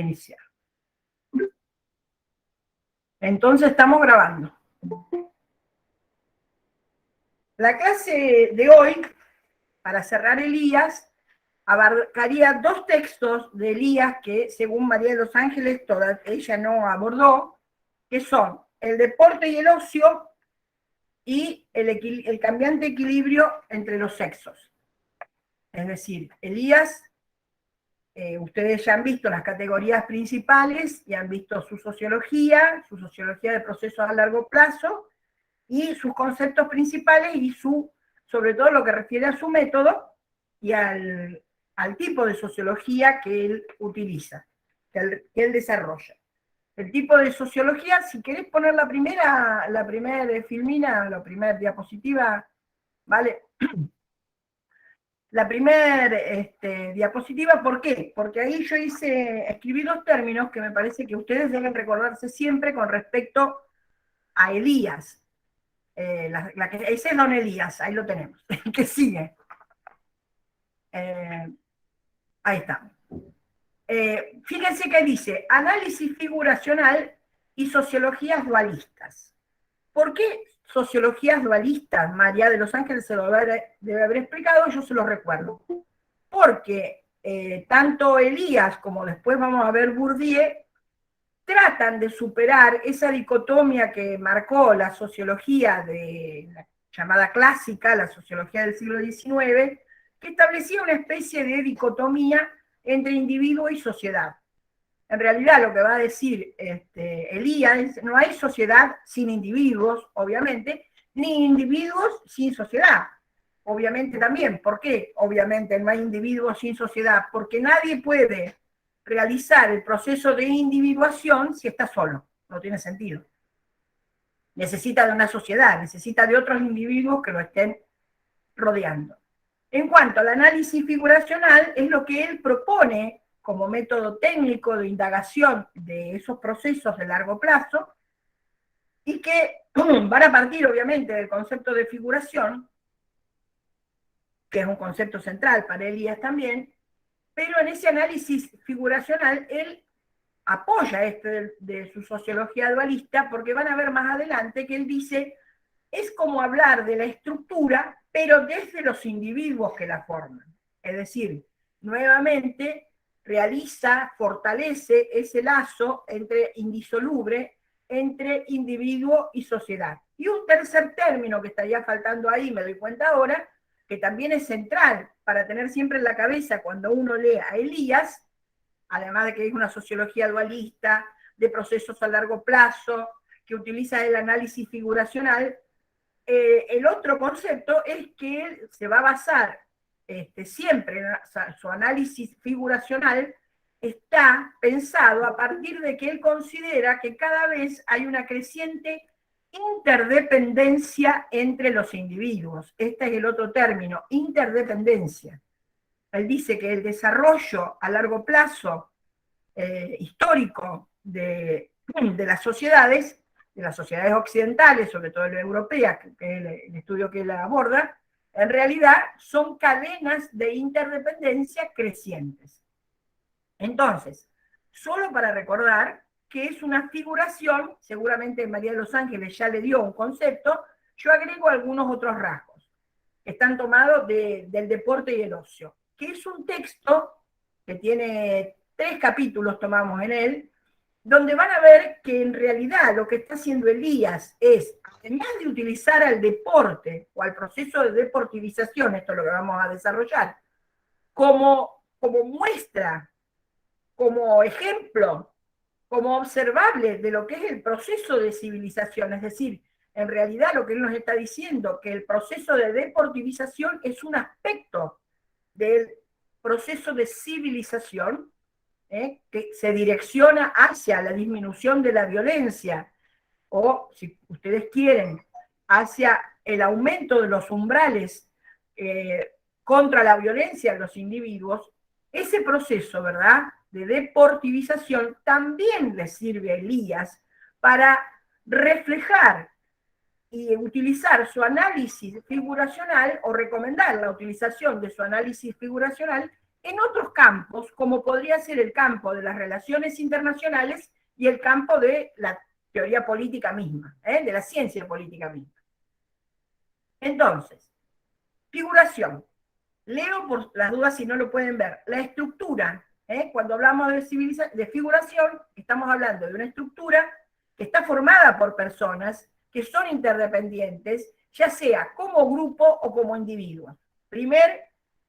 iniciar. Entonces estamos grabando. La clase de hoy, para cerrar Elías, abarcaría dos textos de Elías que, según María de los Ángeles, ella no abordó, que son el deporte y el ocio y el cambiante equilibrio entre los sexos. Es decir, Elías, ustedes ya han visto las categorías principales y han visto su sociología de procesos a largo plazo, y sus conceptos principales y sobre todo lo que refiere a su método y al tipo de sociología que él utiliza, que él desarrolla. El tipo de sociología, si querés poner la primera filmina, la primera diapositiva, ¿vale? La primera diapositiva, ¿por qué? Porque ahí yo escribí dos términos que me parece que ustedes deben recordarse siempre con respecto a Elías. Ese es Don Elías, ahí lo tenemos. ¿Qué sigue? Ahí está. Fíjense que dice análisis figuracional y sociologías dualistas. ¿Por qué sociologías dualistas? María de los Ángeles se lo debe haber explicado, yo se lo recuerdo. Porque tanto Elías como después vamos a ver Bourdieu tratan de superar esa dicotomía que marcó la sociología de la llamada clásica, la sociología del siglo XIX, que establecía una especie de dicotomía entre individuo y sociedad. En realidad lo que va a decir Elías es: no hay sociedad sin individuos, obviamente, ni individuos sin sociedad, obviamente también. ¿Por qué? Obviamente no hay individuos sin sociedad, porque nadie puede realizar el proceso de individuación si está solo. No tiene sentido. Necesita de una sociedad, necesita de otros individuos que lo estén rodeando. En cuanto al análisis figuracional, es lo que él propone como método técnico de indagación de esos procesos de largo plazo, y que van a partir obviamente del concepto de figuración, que es un concepto central para Elías también, pero en ese análisis figuracional él apoya de su sociología dualista, porque van a ver más adelante que él dice: es como hablar de la estructura, pero desde los individuos que la forman. Es decir, nuevamente fortalece ese lazo indisoluble entre individuo y sociedad. Y un tercer término que estaría faltando ahí, me doy cuenta ahora, que también es central para tener siempre en la cabeza cuando uno lee a Elías, además de que es una sociología dualista, de procesos a largo plazo, que utiliza el análisis figuracional. El otro concepto es que él se va a basar siempre en su análisis figuracional, está pensado a partir de que él considera que cada vez hay una creciente interdependencia entre los individuos. Este es el otro término, interdependencia. Él dice que el desarrollo a largo plazo histórico de las sociedades occidentales, sobre todo la europea, que es el estudio que él aborda, en realidad son cadenas de interdependencia crecientes. Entonces, solo para recordar que es una figuración, seguramente María de los Ángeles ya le dio un concepto, yo agrego algunos otros rasgos que están tomados del deporte y el ocio, que es un texto que tiene 3 capítulos, tomamos en él, donde van a ver que en realidad lo que está haciendo Elías es, además de utilizar al deporte o al proceso de deportivización, esto es lo que vamos a desarrollar, como muestra, como ejemplo, como observable de lo que es el proceso de civilización. Es decir, en realidad lo que él nos está diciendo, que el proceso de deportivización es un aspecto del proceso de civilización, que se direcciona hacia la disminución de la violencia, o, si ustedes quieren, hacia el aumento de los umbrales contra la violencia de los individuos. Ese proceso, ¿verdad?, de deportivización también le sirve a Elías para reflejar y utilizar su análisis figuracional, o recomendar la utilización de su análisis figuracional en otros campos, como podría ser el campo de las relaciones internacionales y el campo de la teoría política misma, de la ciencia política misma. Entonces, figuración. Leo por las dudas si no lo pueden ver. La estructura, cuando hablamos de figuración, estamos hablando de una estructura que está formada por personas que son interdependientes, ya sea como grupo o como individuo. Primer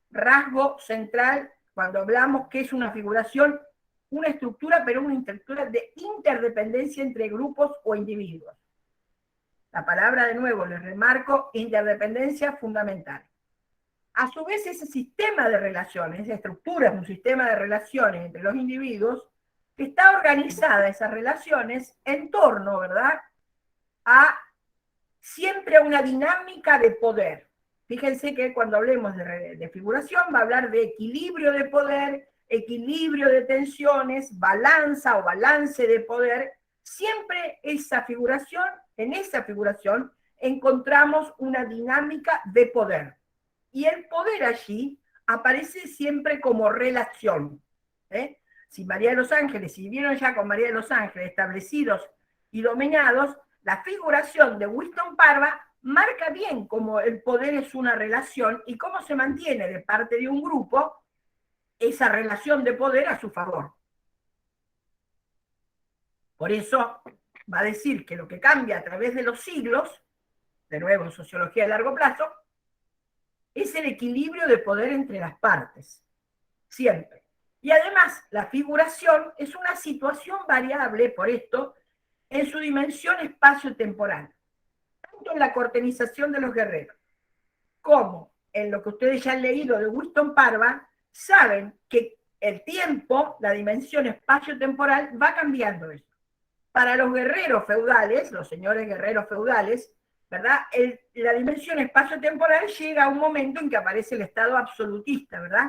rasgo central cuando hablamos que es una figuración, una estructura, pero una estructura de interdependencia entre grupos o individuos. La palabra, de nuevo, les remarco, interdependencia fundamental. A su vez, ese sistema de relaciones, esa estructura es un sistema de relaciones entre los individuos, que está organizada esas relaciones en torno, ¿verdad?, a siempre una dinámica de poder. Fíjense que cuando hablemos de figuración va a hablar de equilibrio de poder, equilibrio de tensiones, balanza o balance de poder. Siempre esa figuración, en esa figuración encontramos una dinámica de poder. Y el poder allí aparece siempre como relación. Si María de los Ángeles, si vivieron ya con María de los Ángeles establecidos y dominados, la figuración de Winston Parva marca bien cómo el poder es una relación y cómo se mantiene de parte de un grupo esa relación de poder a su favor. Por eso va a decir que lo que cambia a través de los siglos, de nuevo en sociología de largo plazo, es el equilibrio de poder entre las partes, siempre. Y además, la figuración es una situación variable, por esto, en su dimensión espacio-temporal, tanto en la cortenización de los guerreros, como en lo que ustedes ya han leído de Winston Parva, saben que el tiempo, la dimensión espacio-temporal, va cambiando eso. Para los guerreros feudales, los señores guerreros feudales, ¿verdad? La dimensión espacio-temporal llega a un momento en que aparece el estado absolutista, ¿verdad?,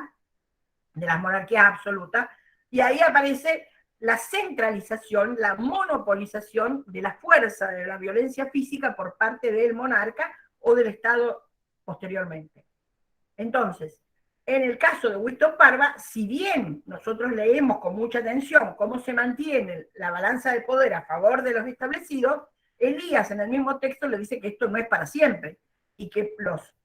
de las monarquías absolutas, y ahí aparece la centralización, la monopolización de la fuerza de la violencia física por parte del monarca o del Estado posteriormente. Entonces, en el caso de Winston Parva, si bien nosotros leemos con mucha atención cómo se mantiene la balanza de poder a favor de los establecidos, Elías en el mismo texto le dice que esto no es para siempre y que los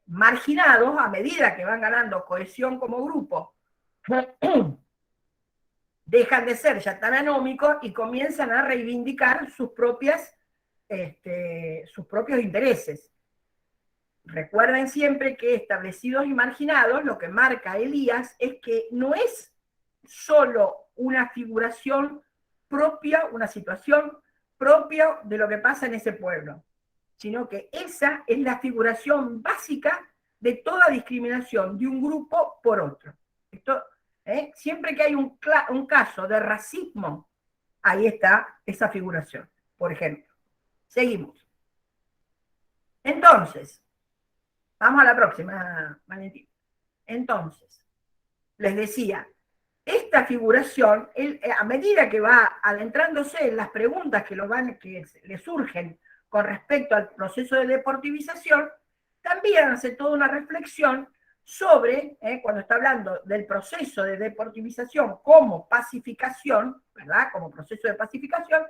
marginados, a medida que van ganando cohesión como grupo, dejan de ser ya tan anómicos y comienzan a reivindicar sus propios intereses. Recuerden siempre que establecidos y marginados, lo que marca Elías es que no es solo una figuración propia, una situación propia de lo que pasa en ese pueblo, sino que esa es la figuración básica de toda discriminación de un grupo por otro. Esto, siempre que hay un caso de racismo, ahí está esa figuración, por ejemplo. Seguimos. Entonces, vamos a la próxima, Valentín. Entonces, les decía, esta figuración, a medida que va adentrándose en las preguntas que le surgen con respecto al proceso de deportivización, también hace toda una reflexión sobre, cuando está hablando del proceso de deportivización como pacificación, ¿verdad?, como proceso de pacificación,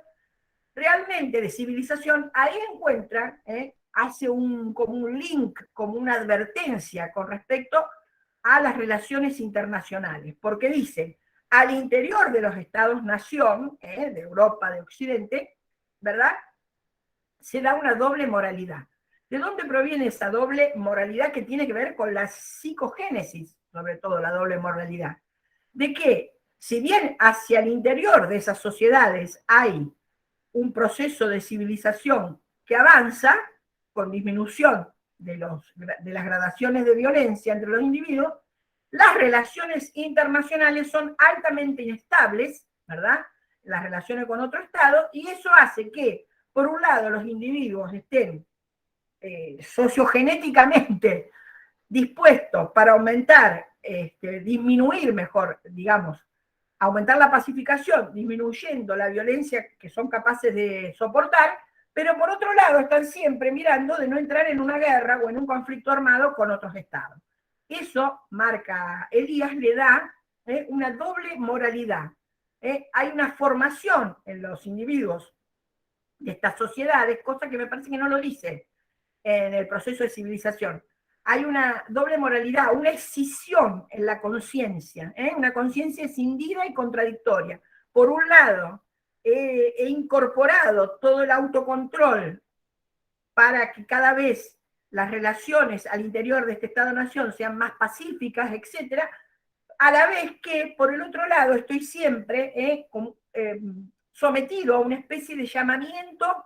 realmente de civilización, ahí encuentra, hace como un link, como una advertencia con respecto a las relaciones internacionales, porque dice, al interior de los estados-nación, de Europa, de Occidente, ¿verdad?, se da una doble moralidad. ¿De dónde proviene esa doble moralidad que tiene que ver con la psicogénesis, sobre todo la doble moralidad? De que, si bien hacia el interior de esas sociedades hay un proceso de civilización que avanza con disminución de las gradaciones de violencia entre los individuos, las relaciones internacionales son altamente inestables, ¿verdad?, las relaciones con otro Estado, y eso hace que, por un lado, los individuos estén sociogenéticamente dispuestos para aumentar, disminuir mejor, digamos, aumentar la pacificación, disminuyendo la violencia que son capaces de soportar, pero por otro lado están siempre mirando de no entrar en una guerra o en un conflicto armado con otros estados. Eso, marca Elías, le da una doble moralidad. Hay una formación en los individuos de estas sociedades, cosa que me parece que no lo dice en el proceso de civilización. Hay una doble moralidad, una escisión en la conciencia, una conciencia escindida y contradictoria. Por un lado, he incorporado todo el autocontrol para que cada vez las relaciones al interior de este Estado-Nación sean más pacíficas, etcétera, a la vez que, por el otro lado, estoy siempre sometido a una especie de llamamiento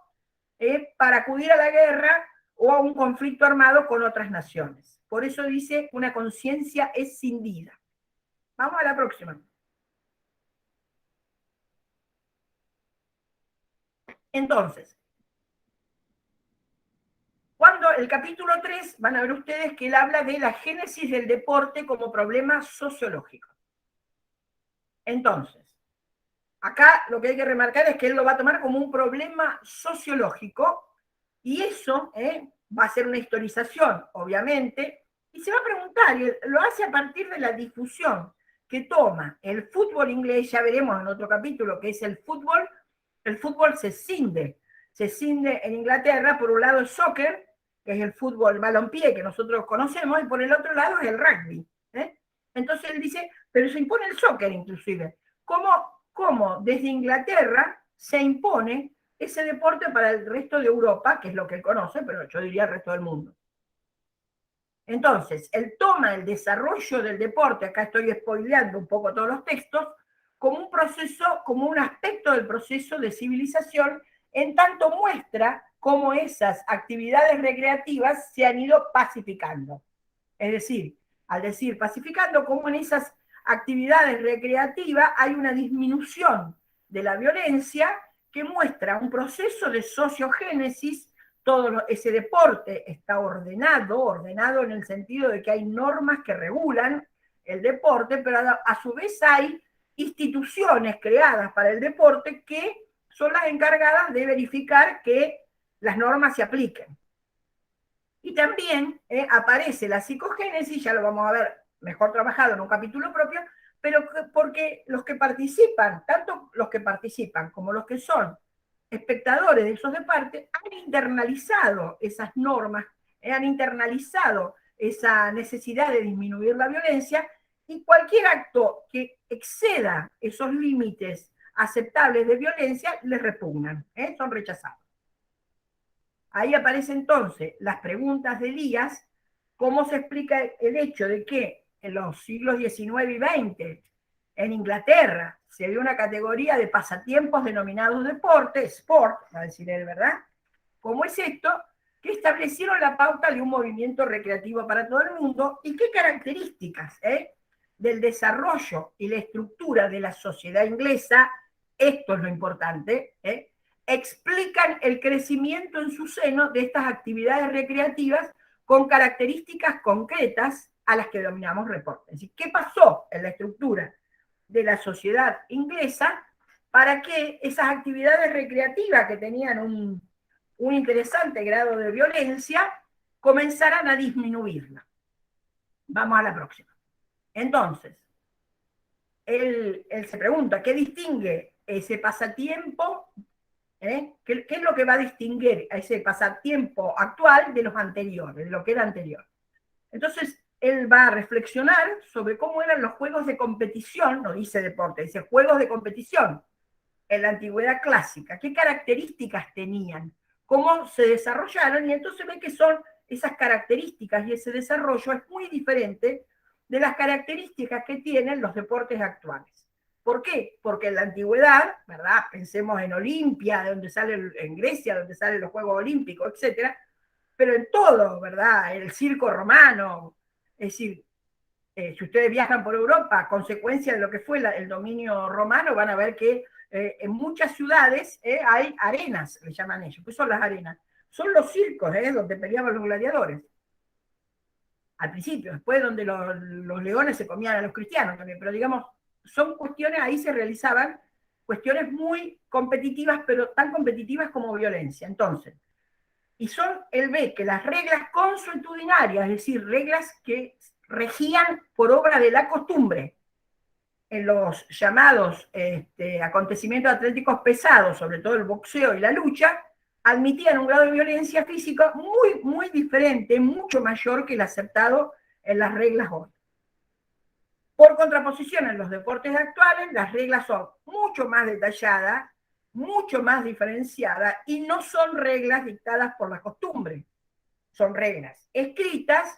para acudir a la guerra o a un conflicto armado con otras naciones. Por eso dice una conciencia escindida. Vamos a la próxima. Entonces, cuando el capítulo 3, van a ver ustedes que él habla de la génesis del deporte como problema sociológico. Entonces, acá lo que hay que remarcar es que él lo va a tomar como un problema sociológico y eso va a ser una historización, obviamente, y se va a preguntar, y lo hace a partir de la difusión que toma el fútbol inglés, ya veremos en otro capítulo que es el fútbol se cinde en Inglaterra, por un lado el soccer, que es el fútbol balompié que nosotros conocemos, y por el otro lado es el rugby. Entonces él dice, pero se impone el soccer inclusive. ¿Cómo desde Inglaterra se impone ese deporte para el resto de Europa, que es lo que él conoce, pero yo diría el resto del mundo? Entonces, él toma el desarrollo del deporte, acá estoy spoileando un poco todos los textos, como un proceso, como un aspecto del proceso de civilización, en tanto muestra cómo esas actividades recreativas se han ido pacificando. Es decir, al decir pacificando, como en esas actividades recreativas hay una disminución de la violencia que muestra un proceso de sociogénesis. Todo ese deporte está ordenado en el sentido de que hay normas que regulan el deporte, pero a su vez hay instituciones creadas para el deporte que son las encargadas de verificar que las normas se apliquen. Y también aparece la psicogénesis, ya lo vamos a ver mejor trabajado en un capítulo propio, pero porque los que participan, tanto los que participan como los que son espectadores de esos deportes, han internalizado esas normas, han internalizado esa necesidad de disminuir la violencia, y cualquier acto que exceda esos límites aceptables de violencia les repugnan, son rechazados. Ahí aparece entonces las preguntas de Elías, cómo se explica el hecho de que en los siglos XIX y XX en Inglaterra se dio una categoría de pasatiempos denominados deporte, sport, va a decir él, ¿verdad? ¿Cómo es esto? Que establecieron la pauta de un movimiento recreativo para todo el mundo y qué características del desarrollo y la estructura de la sociedad inglesa, esto es lo importante, explican el crecimiento en su seno de estas actividades recreativas con características concretas a las que denominamos deporte. Es decir, ¿qué pasó en la estructura de la sociedad inglesa para que esas actividades recreativas que tenían un interesante grado de violencia comenzaran a disminuirla? Vamos a la próxima. Entonces, él se pregunta, ¿qué distingue ese pasatiempo? ¿Qué es lo que va a distinguir a ese pasatiempo actual de los anteriores, de lo que era anterior? Entonces, él va a reflexionar sobre cómo eran los juegos de competición, no dice deporte, dice juegos de competición en la antigüedad clásica, qué características tenían, cómo se desarrollaron, y entonces ve que son esas características y ese desarrollo es muy diferente de las características que tienen los deportes actuales. ¿Por qué? Porque en la antigüedad, ¿verdad? Pensemos en Olimpia, de donde sale, en Grecia, donde salen los Juegos Olímpicos, etcétera, pero en todo, ¿verdad? El circo romano, es decir, si ustedes viajan por Europa, a consecuencia de lo que fue el dominio romano, van a ver que en muchas ciudades hay arenas, le llaman ellos. ¿Qué son las arenas? Son los circos donde peleaban los gladiadores. Al principio, después donde los leones se comían a los cristianos también, pero digamos, son cuestiones, ahí se realizaban cuestiones muy competitivas, pero tan competitivas como violencia. Entonces, y él ve que las reglas consuetudinarias, es decir, reglas que regían por obra de la costumbre. En los llamados acontecimientos atléticos pesados, sobre todo el boxeo y la lucha, admitían un grado de violencia física muy, muy diferente, mucho mayor que el aceptado en las reglas hoy. Por contraposición, en los deportes actuales, las reglas son mucho más detalladas, mucho más diferenciadas, y no son reglas dictadas por la costumbre. Son reglas escritas,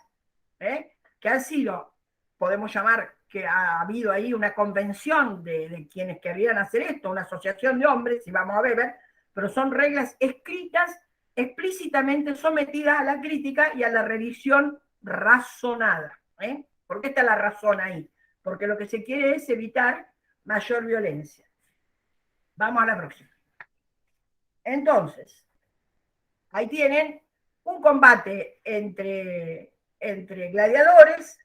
que han sido, podemos llamar que ha habido ahí una convención de quienes querían hacer esto, una asociación de hombres, si vamos a ver, pero son reglas escritas, explícitamente sometidas a la crítica y a la revisión razonada. ¿Por qué está la razón ahí? Porque lo que se quiere es evitar mayor violencia. Vamos a la próxima. Entonces, ahí tienen un combate entre gladiadores,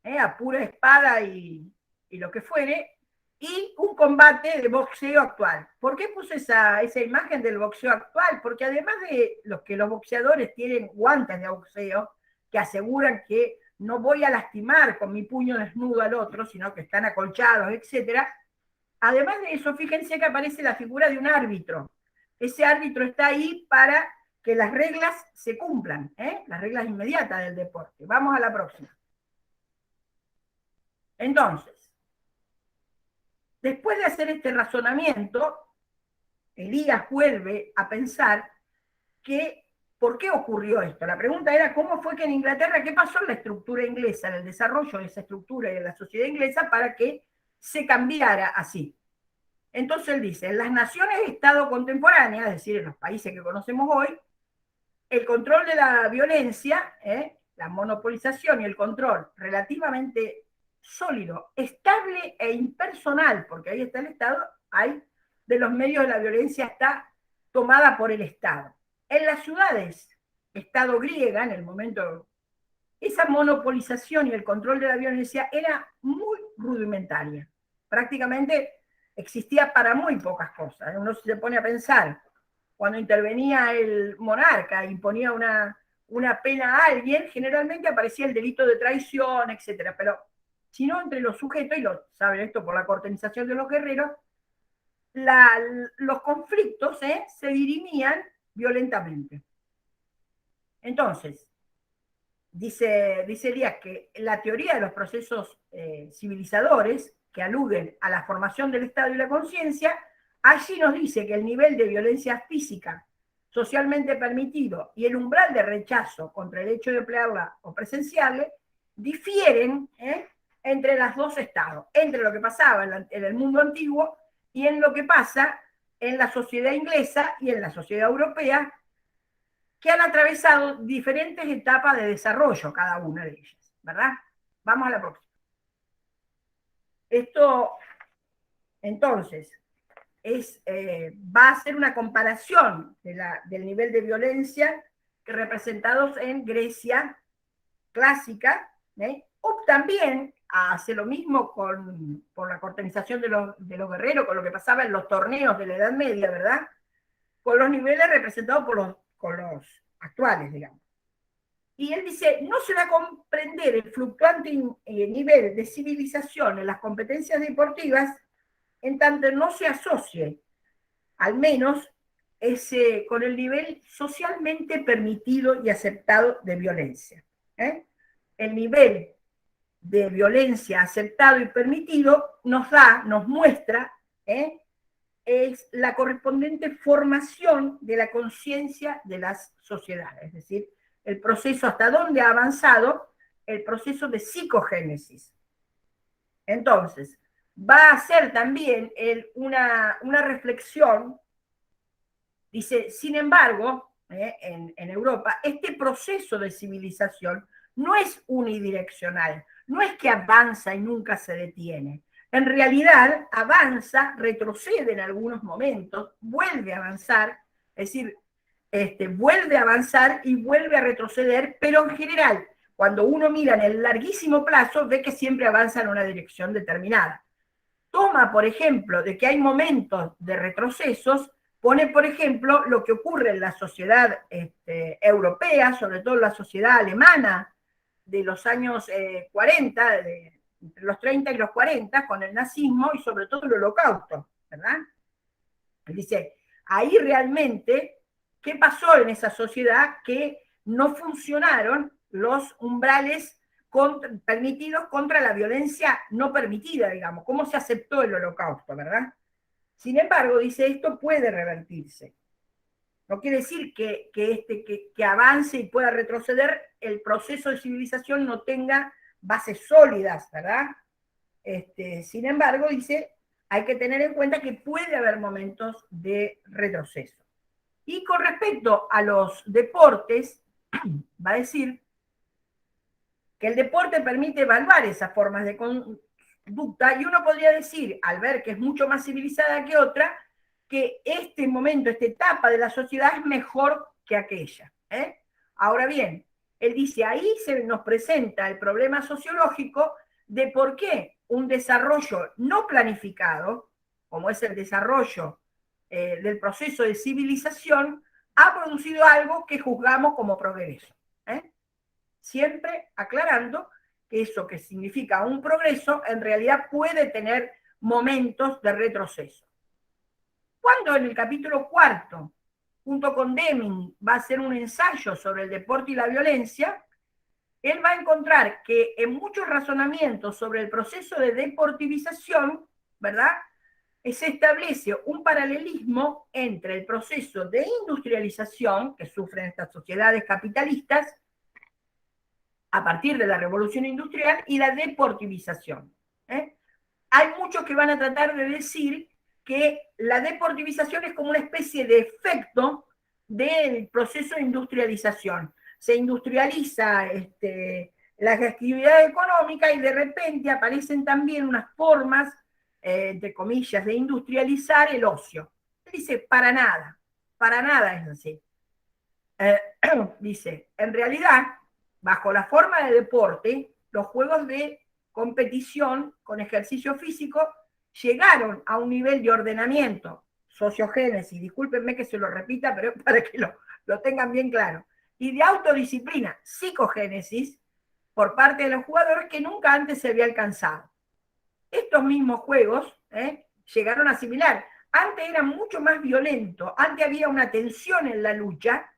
a pura espada y lo que fuere, y un combate de boxeo actual. ¿Por qué puse esa imagen del boxeo actual? Porque además de los boxeadores tienen guantes de boxeo que aseguran que no voy a lastimar con mi puño desnudo al otro, sino que están acolchados, etc. Además de eso, fíjense que aparece la figura de un árbitro. Ese árbitro está ahí para que las reglas se cumplan, las reglas inmediatas del deporte. Vamos a la próxima. Entonces, después de hacer este razonamiento, Elías vuelve a pensar que, ¿por qué ocurrió esto? La pregunta era, ¿cómo fue que en Inglaterra, qué pasó en la estructura inglesa, en el desarrollo de esa estructura y de la sociedad inglesa para que se cambiara así? Entonces él dice, en las naciones-estado contemporáneas, es decir, en los países que conocemos hoy, el control de la violencia, la monopolización y el control relativamente sólido, estable e impersonal, porque ahí está el Estado, hay de los medios de la violencia está tomada por el Estado. En las ciudades, Estado griega, en el momento, esa monopolización y el control de la violencia era muy rudimentaria. Prácticamente existía para muy pocas cosas. Uno se pone a pensar, cuando intervenía el monarca, imponía una pena a alguien, generalmente aparecía el delito de traición, etc. Pero si no, entre los sujetos, y lo saben esto por la cortenización de los guerreros, los conflictos se dirimían violentamente. Entonces, dice Elías que la teoría de los procesos civilizadores, que aluden a la formación del Estado y la conciencia, allí nos dice que el nivel de violencia física socialmente permitido y el umbral de rechazo contra el hecho de emplearla o presenciarla difieren entre los dos estados, entre lo que pasaba en el mundo antiguo y en lo que pasa en la sociedad inglesa y en la sociedad europea, que han atravesado diferentes etapas de desarrollo, cada una de ellas, ¿verdad? Vamos a la próxima. Esto, entonces, va a ser una comparación del nivel de violencia que representados en Grecia clásica, o también hace lo mismo por la cortenización de los guerreros, con lo que pasaba en los torneos de la Edad Media, ¿verdad? Con los niveles representados con los actuales, digamos. Y él dice, no se va a comprender el fluctuante nivel de civilización en las competencias deportivas en tanto no se asocie, al menos, con el nivel socialmente permitido y aceptado de violencia. El nivel de violencia aceptado y permitido nos muestra, es la correspondiente formación de la conciencia de las sociedades, es decir, el proceso hasta dónde ha avanzado el proceso de psicogénesis. Entonces, va a ser también una reflexión, dice, sin embargo, en Europa, este proceso de civilización no es unidireccional, no es que avanza y nunca se detiene. En realidad, avanza, retrocede en algunos momentos, vuelve a avanzar, es decir, vuelve a avanzar y vuelve a retroceder, pero en general, cuando uno mira en el larguísimo plazo, ve que siempre avanza en una dirección determinada. Toma, por ejemplo, de que hay momentos de retrocesos, pone, por ejemplo, lo que ocurre en la sociedad europea, sobre todo en la sociedad alemana de los años 40, entre los 30 y los 40, con el nazismo y sobre todo el holocausto, ¿verdad? Dice, ahí realmente, ¿qué pasó en esa sociedad? Que no funcionaron los umbrales permitidos contra la violencia no permitida, digamos, cómo se aceptó el holocausto, ¿verdad? Sin embargo, dice, esto puede revertirse. No quiere decir que avance y pueda retroceder, el proceso de civilización no tenga bases sólidas, ¿verdad? Sin embargo, dice, hay que tener en cuenta que puede haber momentos de retroceso. Y con respecto a los deportes, va a decir que el deporte permite evaluar esas formas de conducta y uno podría decir, al ver que es mucho más civilizada que otra, que este momento, esta etapa de la sociedad es mejor que aquella. Ahora bien, él dice, ahí se nos presenta el problema sociológico de por qué un desarrollo no planificado, como es el desarrollo del proceso de civilización, ha producido algo que juzgamos como progreso. Siempre aclarando que eso que significa un progreso en realidad puede tener momentos de retroceso. Cuando en el capítulo 4, junto con Deming, va a hacer un ensayo sobre el deporte y la violencia, él va a encontrar que en muchos razonamientos sobre el proceso de deportivización, ¿verdad?, se establece un paralelismo entre el proceso de industrialización que sufren estas sociedades capitalistas a partir de la revolución industrial y la deportivización. Hay muchos que van a tratar de decir que la deportivización es como una especie de efecto del proceso de industrialización. Se industrializa la actividad económica y de repente aparecen también unas formas, entre comillas, de industrializar el ocio. Dice, para nada es así. Dice, en realidad, bajo la forma de deporte, los juegos de competición con ejercicio físico llegaron a un nivel de ordenamiento, sociogénesis, discúlpenme que se lo repita, pero para que lo tengan bien claro, y de autodisciplina, psicogénesis, por parte de los jugadores que nunca antes se había alcanzado. Estos mismos juegos llegaron a asimilar. Antes era mucho más violento, antes había una tensión en la lucha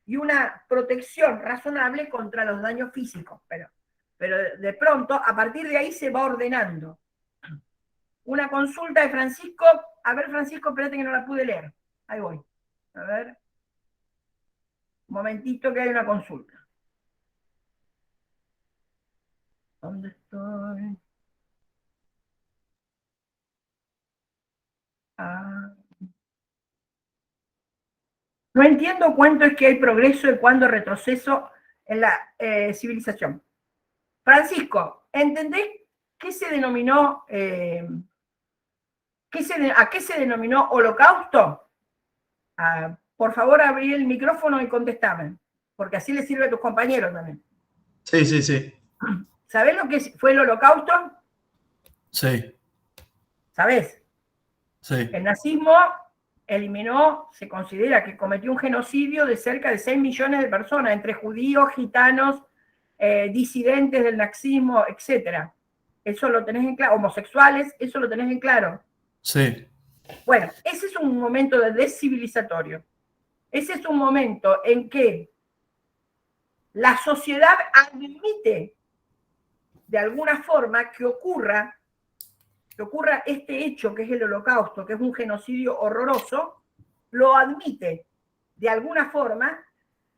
y una protección razonable contra los daños físicos, pero de pronto, a partir de ahí se va ordenando. Una consulta de Francisco. A ver, Francisco, espérate que no la pude leer. Ahí voy. A ver. Un momentito que hay una consulta. ¿Dónde estoy? No entiendo cuánto es que hay progreso y cuándo retroceso en la civilización. Francisco, ¿entendés qué se denominó, a qué se denominó holocausto? Por favor, abrí el micrófono y contestame, porque así le sirve a tus compañeros también. Sí, sí, sí. ¿Sabés lo que fue el holocausto? Sí. ¿Sabés? Sí. El nazismo eliminó, se considera que cometió un genocidio de cerca de 6 millones de personas, entre judíos, gitanos, disidentes del nazismo, etc. Eso lo tenés en claro, homosexuales, eso lo tenés en claro. Sí. Bueno, ese es un momento de descivilizatorio. Ese es un momento en que la sociedad admite de alguna forma que ocurra este hecho que es el holocausto, que es un genocidio horroroso, lo admite de alguna forma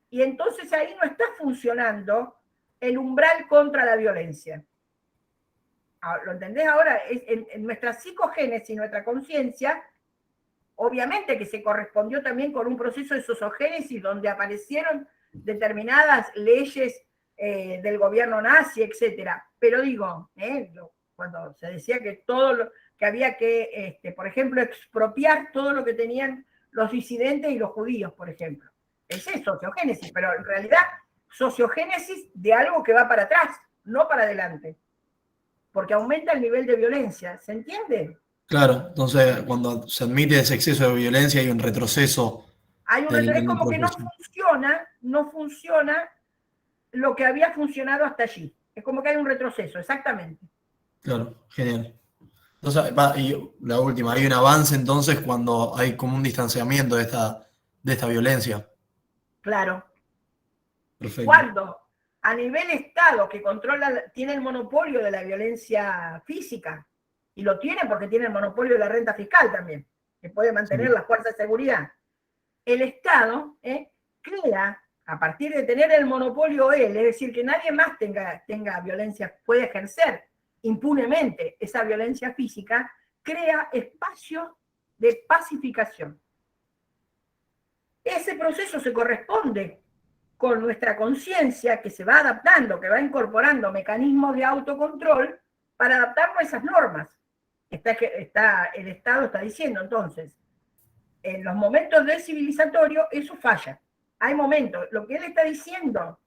y entonces ahí no está funcionando el umbral contra la violencia. ¿Lo entendés ahora? En nuestra psicogénesis, nuestra conciencia, obviamente que se correspondió también con un proceso de sociogénesis donde aparecieron determinadas leyes del gobierno nazi, etcétera. Pero digo, cuando se decía que que había que, por ejemplo, expropiar todo lo que tenían los disidentes y los judíos, por ejemplo. Ese es sociogénesis, pero en realidad sociogénesis de algo que va para atrás, no para adelante, porque aumenta el nivel de violencia, ¿se entiende? Claro, entonces cuando se admite ese exceso de violencia hay un retroceso. Hay un retroceso, es como que no funciona lo que había funcionado hasta allí. Es como que hay un retroceso, exactamente. Claro, genial. Entonces, y la última, hay un avance entonces cuando hay como un distanciamiento de esta violencia. Claro. Perfecto. Cuando a nivel Estado, que controla, tiene el monopolio de la violencia física, y lo tiene porque tiene el monopolio de la renta fiscal también, que puede mantener Sí. las fuerzas de seguridad, el Estado crea, a partir de tener el monopolio él, es decir, que nadie más tenga violencia, puede ejercer impunemente esa violencia física, crea espacios de pacificación. Ese proceso se corresponde con nuestra conciencia que se va adaptando, que va incorporando mecanismos de autocontrol para adaptarnos a esas normas. El Estado está diciendo entonces, en los momentos descivilizatorios eso falla. Hay momentos, lo que él está diciendo,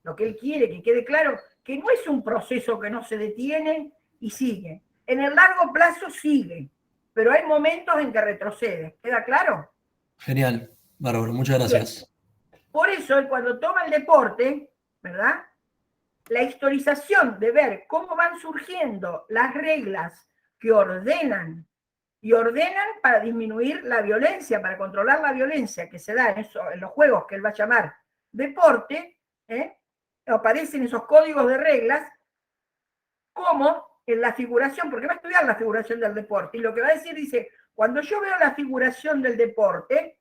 lo que él quiere que quede claro, que no es un proceso que no se detiene y sigue. En el largo plazo sigue, pero hay momentos en que retrocede. ¿Queda claro? Genial, bárbaro, muchas Bien. gracias. Por eso, él cuando toma el deporte, ¿verdad? La historización de ver cómo van surgiendo las reglas que ordenan y ordenan para disminuir la violencia, para controlar la violencia que se da en los juegos que él va a llamar deporte, aparecen esos códigos de reglas como en la figuración, porque va a estudiar la figuración del deporte, y lo que va a decir dice, cuando yo veo la figuración del deporte,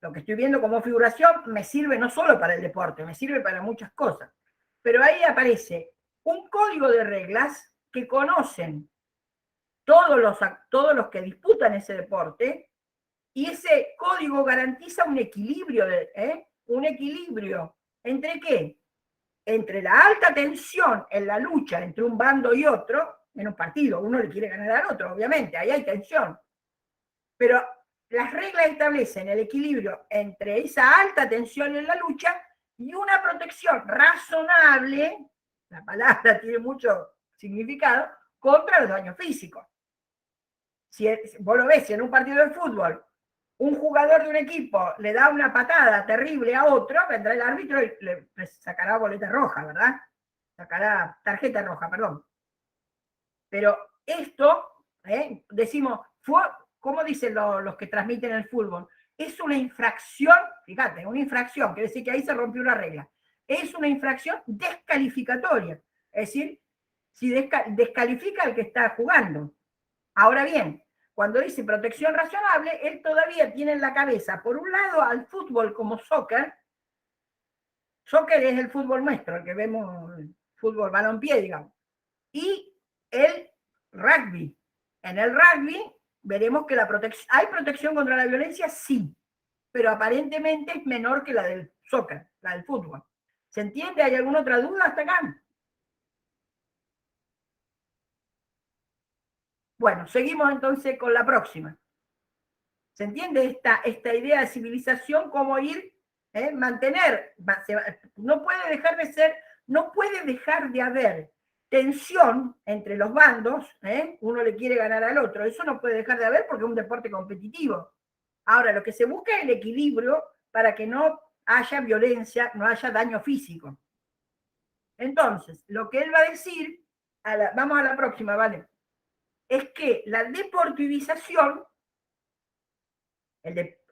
lo que estoy viendo como figuración me sirve no solo para el deporte, me sirve para muchas cosas. Pero ahí aparece un código de reglas que conocen todos los que disputan ese deporte, y ese código garantiza un equilibrio, un equilibrio ¿entre qué? Entre la alta tensión en la lucha entre un bando y otro, en un partido, uno le quiere ganar al otro, obviamente, ahí hay tensión, pero las reglas establecen el equilibrio entre esa alta tensión en la lucha y una protección razonable, la palabra tiene mucho significado, contra los daños físicos. Si vos lo ves, si en un partido de fútbol un jugador de un equipo le da una patada terrible a otro, vendrá el árbitro y le sacará boleta roja, ¿verdad? Sacará tarjeta roja, perdón. Pero esto, decimos, ¿cómo dicen los que transmiten el fútbol? Es una infracción, fíjate, una infracción, quiere decir que ahí se rompió una regla. Es una infracción descalificatoria, es decir, si descalifica al que está jugando. Ahora bien, cuando dice protección razonable, él todavía tiene en la cabeza, por un lado, al fútbol como soccer es el fútbol nuestro, el que vemos, el fútbol balompié, digamos, y el rugby. En el rugby veremos que hay protección contra la violencia, sí, pero aparentemente es menor que la del soccer, la del fútbol. ¿Se entiende? ¿Hay alguna otra duda hasta acá? Bueno, seguimos entonces con la próxima. ¿Se entiende esta idea de civilización? Cómo ir, mantener, no puede dejar de ser, no puede dejar de haber tensión entre los bandos, uno le quiere ganar al otro, eso no puede dejar de haber porque es un deporte competitivo. Ahora, lo que se busca es el equilibrio para que no haya violencia, no haya daño físico. Entonces, lo que él va a decir, vamos a la próxima, ¿vale? Es que la deportivización,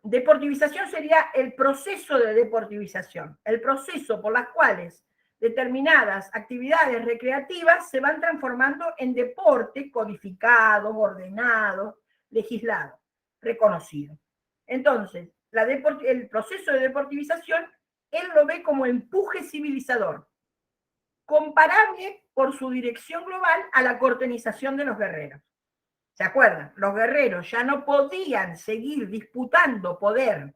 deportivización sería el proceso de deportivización, el proceso por las cuales determinadas actividades recreativas se van transformando en deporte codificado, ordenado, legislado, reconocido. Entonces, el proceso de deportivización, él lo ve como empuje civilizador, comparable por su dirección global a la cortenización de los guerreros. ¿Se acuerdan? Los guerreros ya no podían seguir disputando poder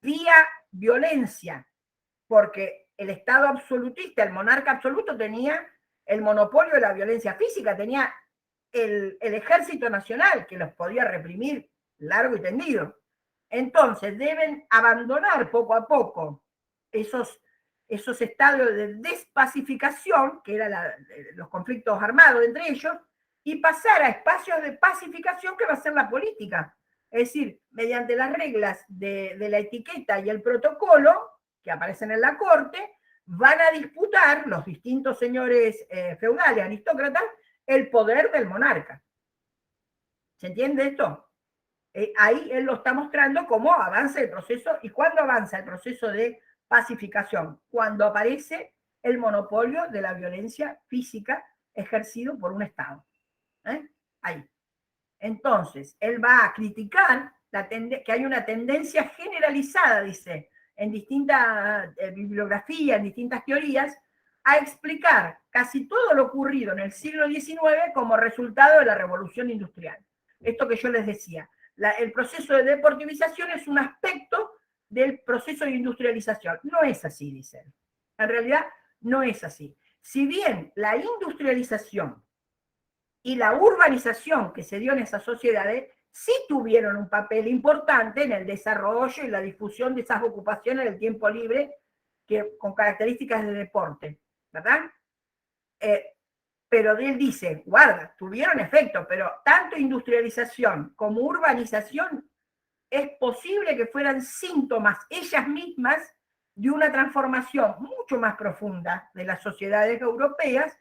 vía violencia, porque el Estado absolutista, el monarca absoluto, tenía el monopolio de la violencia física, tenía el ejército nacional que los podía reprimir largo y tendido. Entonces deben abandonar poco a poco esos estadios de despacificación, que eran los conflictos armados entre ellos, y pasar a espacios de pacificación que va a ser la política. Es decir, mediante las reglas de la etiqueta y el protocolo, que aparecen en la corte, van a disputar los distintos señores feudales, aristócratas, el poder del monarca. ¿Se entiende esto? Ahí él lo está mostrando cómo avanza el proceso. ¿Y cuándo avanza el proceso de pacificación? Cuando aparece el monopolio de la violencia física ejercido por un Estado. Ahí. Entonces, él va a criticar que hay una tendencia generalizada, dice, en distintas bibliografías, en distintas teorías, a explicar casi todo lo ocurrido en el siglo XIX como resultado de la revolución industrial. Esto que yo les decía, el proceso de deportivización es un aspecto del proceso de industrialización. No es así, dicen. En realidad, no es así. Si bien la industrialización y la urbanización que se dio en esas sociedades sí tuvieron un papel importante en el desarrollo y la difusión de esas ocupaciones del tiempo libre con características de deporte, ¿verdad? Pero él dice, guarda, tuvieron efecto, pero tanto industrialización como urbanización es posible que fueran síntomas ellas mismas de una transformación mucho más profunda de las sociedades europeas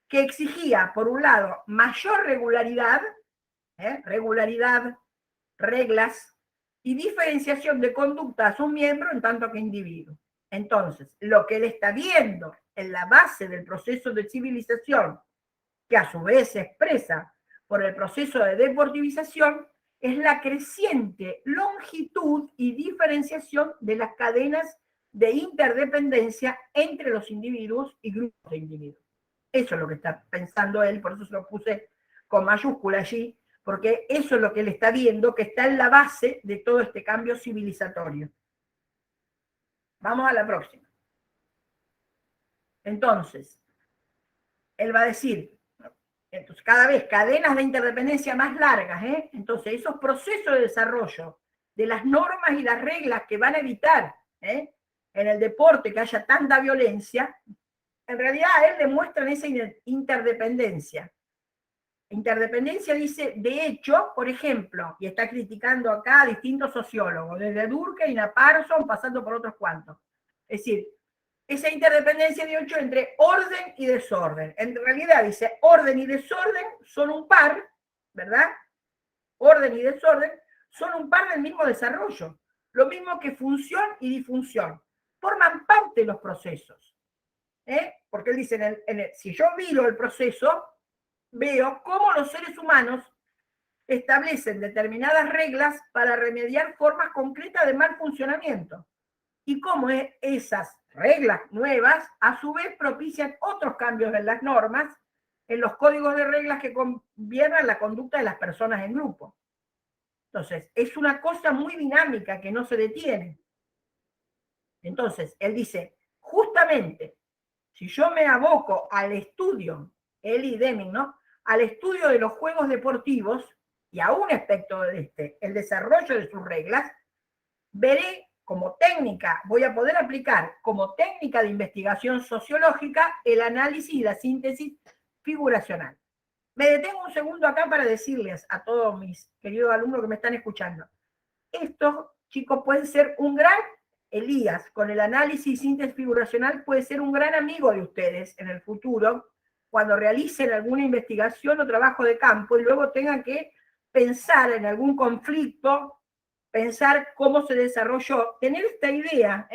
que exigía, por un lado, mayor regularidad, reglas y diferenciación de conducta a sus miembros en tanto que individuos. Entonces, lo que él está viendo en la base del proceso de civilización, que a su vez se expresa por el proceso de deportivización, es la creciente longitud y diferenciación de las cadenas de interdependencia entre los individuos y grupos de individuos. Eso es lo que está pensando él, por eso se lo puse con mayúscula allí, porque eso es lo que él está viendo, que está en la base de todo este cambio civilizatorio. Vamos a la próxima. Entonces, él va a decir, entonces, cada vez cadenas de interdependencia más largas, entonces esos procesos de desarrollo de las normas y las reglas que van a evitar en el deporte que haya tanta violencia, en realidad a él le muestran esa interdependencia. Interdependencia dice, de hecho, por ejemplo, y está criticando acá a distintos sociólogos, desde Durkheim a Parson, pasando por otros cuantos. Es decir, esa interdependencia de hecho entre orden y desorden. En realidad dice, orden y desorden son un par, ¿verdad? Orden y desorden son un par del mismo desarrollo. Lo mismo que función y disfunción. Forman parte de los procesos. Porque él dice, si yo miro el proceso, veo cómo los seres humanos establecen determinadas reglas para remediar formas concretas de mal funcionamiento. Y cómo esas reglas nuevas, a su vez, propician otros cambios en las normas, en los códigos de reglas que gobiernan la conducta de las personas en grupo. Entonces, es una cosa muy dinámica que no se detiene. Entonces, él dice, justamente, si yo me aboco al estudio, él y Deming, ¿no? Al estudio de los juegos deportivos, y a un aspecto de el desarrollo de sus reglas, veré como técnica, voy a poder aplicar como técnica de investigación sociológica el análisis y la síntesis figuracional. Me detengo un segundo acá para decirles a todos mis queridos alumnos que me están escuchando, estos chicos pueden ser un gran, Elías, con el análisis y síntesis figuracional puede ser un gran amigo de ustedes en el futuro, cuando realicen alguna investigación o trabajo de campo y luego tengan que pensar en algún conflicto, pensar cómo se desarrolló, tener esta idea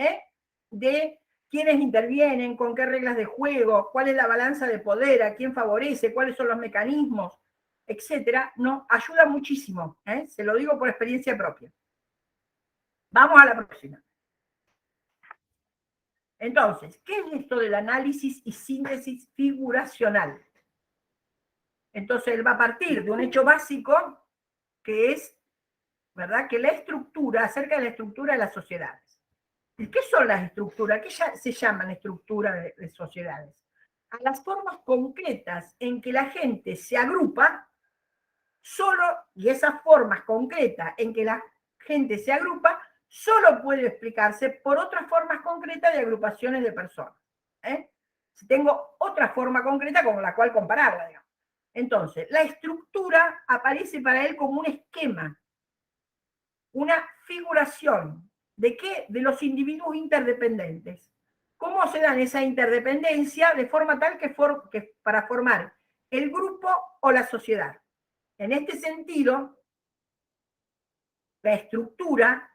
de quiénes intervienen, con qué reglas de juego, cuál es la balanza de poder, a quién favorece, cuáles son los mecanismos, etcétera, nos ayuda muchísimo, se lo digo por experiencia propia. Vamos a la próxima. Entonces, ¿qué es esto del análisis y síntesis figuracional? Entonces, él va a partir de un hecho básico que es, ¿verdad?, que la estructura, acerca de la estructura de las sociedades. ¿Qué son las estructuras? ¿Qué se llaman estructuras de sociedades? A las formas concretas en que la gente se agrupa, solo, y esas formas concretas en que la gente se agrupa, solo puede explicarse por otras formas concretas de agrupaciones de personas. Si tengo otra forma concreta con la cual compararla, digamos. Entonces, la estructura aparece para él como un esquema, una figuración, ¿De qué? De los individuos interdependientes. ¿Cómo se dan esa interdependencia de forma tal que para formar el grupo o la sociedad? En este sentido, la estructura,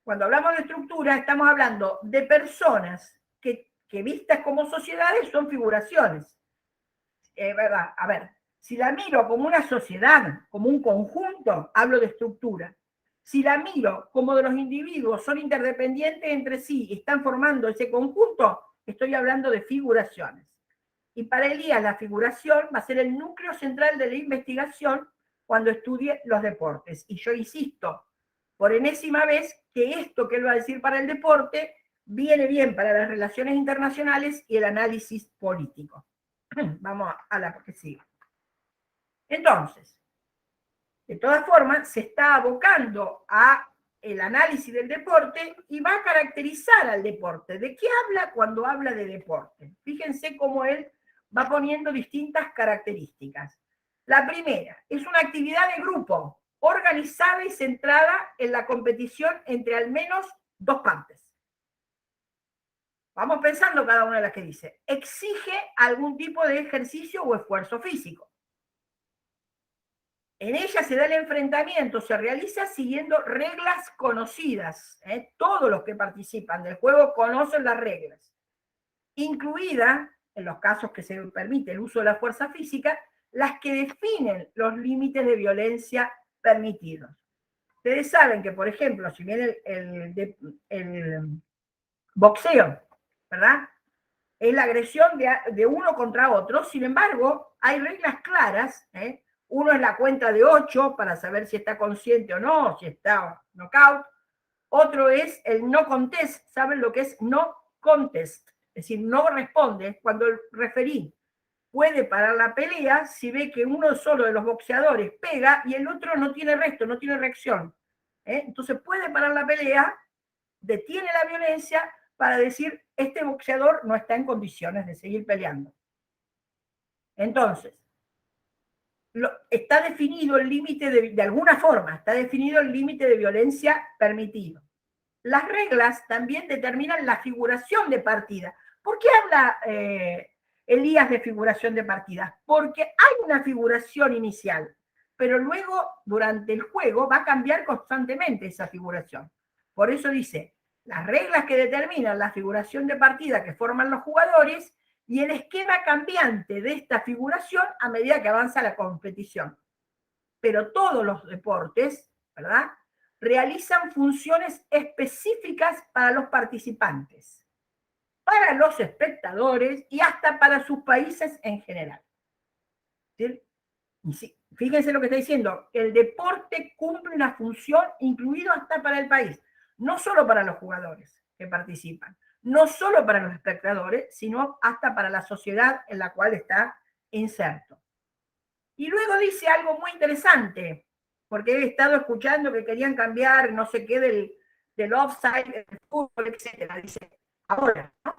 cuando hablamos de estructura, estamos hablando de personas que vistas como sociedades son figuraciones. ¿Verdad? A ver, si la miro como una sociedad, como un conjunto, hablo de estructura. Si la miro como de los individuos son interdependientes entre sí y están formando ese conjunto, estoy hablando de figuraciones. Y para Elías la figuración va a ser el núcleo central de la investigación cuando estudie los deportes. Y yo insisto, por enésima vez, que esto que él va a decir para el deporte viene bien para las relaciones internacionales y el análisis político. Vamos a la que sigue. Entonces, de todas formas, se está abocando a el análisis del deporte y va a caracterizar al deporte. ¿De qué habla cuando habla de deporte? Fíjense cómo él va poniendo distintas características. La primera es una actividad de grupo, organizada y centrada en la competición entre al menos dos partes. Vamos pensando cada una de las que dice. Exige algún tipo de ejercicio o esfuerzo físico. En ella se da el enfrentamiento, se realiza siguiendo reglas conocidas. Todos los que participan del juego conocen las reglas. Incluida, en los casos que se permite el uso de la fuerza física, las que definen los límites de violencia permitidos. Ustedes saben que, por ejemplo, si viene el boxeo, ¿verdad? Es la agresión de uno contra otro, sin embargo, hay reglas claras. Uno es la cuenta de 8 para saber si está consciente o no, si está knockout. Otro es el no contest. ¿Saben lo que es no contest? Es decir, no responde cuando el referí puede parar la pelea si ve que uno solo de los boxeadores pega y el otro no tiene resto, no tiene reacción. Entonces puede parar la pelea, detiene la violencia para decir, este boxeador no está en condiciones de seguir peleando. Entonces, está definido el límite de alguna forma, está definido el límite de violencia permitido. Las reglas también determinan la figuración de partida. ¿Por qué habla Elías de figuración de partida? Porque hay una figuración inicial, pero luego, durante el juego, va a cambiar constantemente esa figuración. Por eso dice, las reglas que determinan la figuración de partida que forman los jugadores y el esquema cambiante de esta figuración a medida que avanza la competición. Pero todos los deportes, ¿verdad?, realizan funciones específicas para los participantes, para los espectadores y hasta para sus países en general. ¿Sí? Fíjense lo que está diciendo, el deporte cumple una función incluido hasta para el país, no solo para los jugadores que participan, no solo para los espectadores, sino hasta para la sociedad en la cual está inserto. Y luego dice algo muy interesante, porque he estado escuchando que querían cambiar no sé qué del offside, del fútbol, etc. Dice, ahora, ¿no?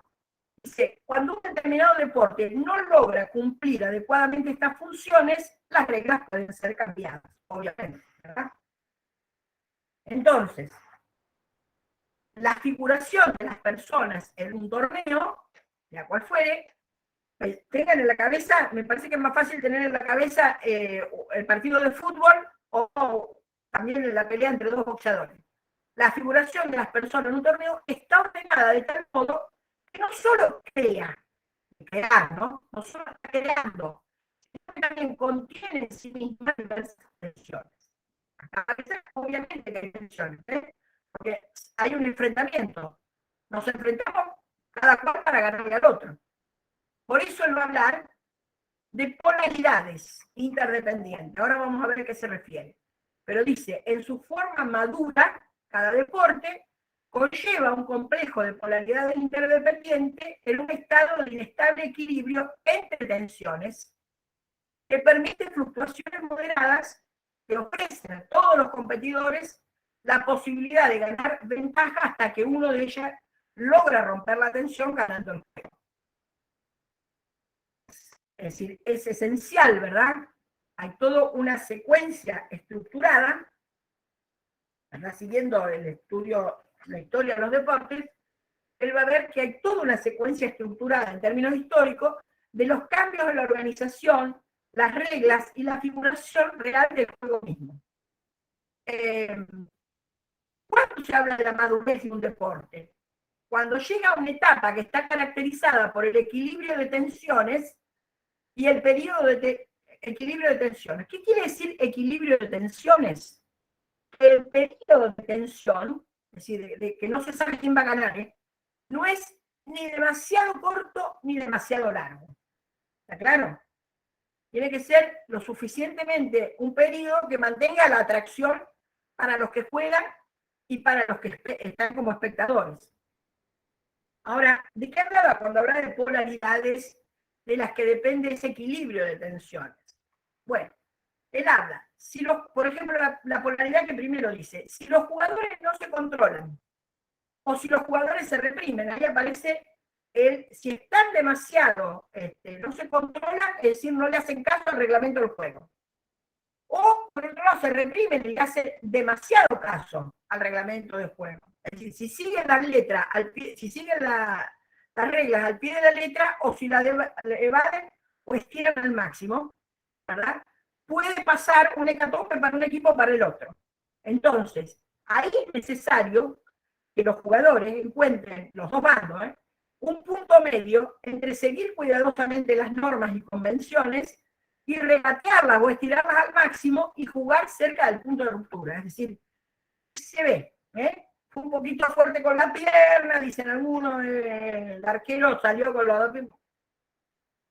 Dice, cuando un determinado deporte no logra cumplir adecuadamente estas funciones, las reglas pueden ser cambiadas, obviamente, ¿verdad? Entonces, la figuración de las personas en un torneo, sea cual fuere, tengan en la cabeza, me parece que es más fácil tener en la cabeza el partido de fútbol o también en la pelea entre dos boxeadores. La figuración de las personas en un torneo está ordenada de tal modo que no solo crear, ¿no? No solo está creando, sino que también contiene en sí misma diversas tensiones. A veces, obviamente, que hay tensiones, porque hay un enfrentamiento. Nos enfrentamos cada cual para ganarle al otro. Por eso él va a hablar de polaridades interdependientes. Ahora vamos a ver a qué se refiere. Pero dice, en su forma madura, cada deporte conlleva un complejo de polaridades interdependientes en un estado de inestable equilibrio entre tensiones que permite fluctuaciones moderadas que ofrecen a todos los competidores la posibilidad de ganar ventaja hasta que uno de ellas logra romper la tensión ganando el juego. Es decir, es esencial, ¿verdad? Hay toda una secuencia estructurada, ¿verdad?, siguiendo el estudio la historia de los deportes, él va a ver que hay toda una secuencia estructurada en términos históricos de los cambios en la organización, las reglas y la figuración real del juego mismo. ¿Cuándo se habla de la madurez de un deporte? Cuando llega a una etapa que está caracterizada por el equilibrio de tensiones y el periodo de equilibrio de tensiones. ¿Qué quiere decir equilibrio de tensiones? El periodo de tensión, es decir, de que no se sabe quién va a ganar, no es ni demasiado corto ni demasiado largo. ¿Está claro? Tiene que ser lo suficientemente un periodo que mantenga la atracción para los que juegan y para los que están como espectadores. Ahora, ¿de qué hablaba cuando hablaba de polaridades de las que depende ese equilibrio de tensiones? Bueno, él habla, si por ejemplo, la polaridad que primero dice, si los jugadores no se controlan o si los jugadores se reprimen, ahí aparece si están demasiado, no se controlan, es decir, no le hacen caso al reglamento del juego. O, por otro lado, se reprimen y le hacen demasiado caso al reglamento del juego. Es decir, si siguen las letras, si siguen las reglas al pie de la letra, o si las evaden o estiran al máximo, ¿verdad? Puede pasar un hecatombe para un equipo o para el otro. Entonces, ahí es necesario que los jugadores encuentren, los dos bandos, un punto medio entre seguir cuidadosamente las normas y convenciones y regatearlas o estirarlas al máximo y jugar cerca del punto de ruptura. Es decir, se ve, fue un poquito fuerte con la pierna, dicen algunos, el arquero salió con los dos pies.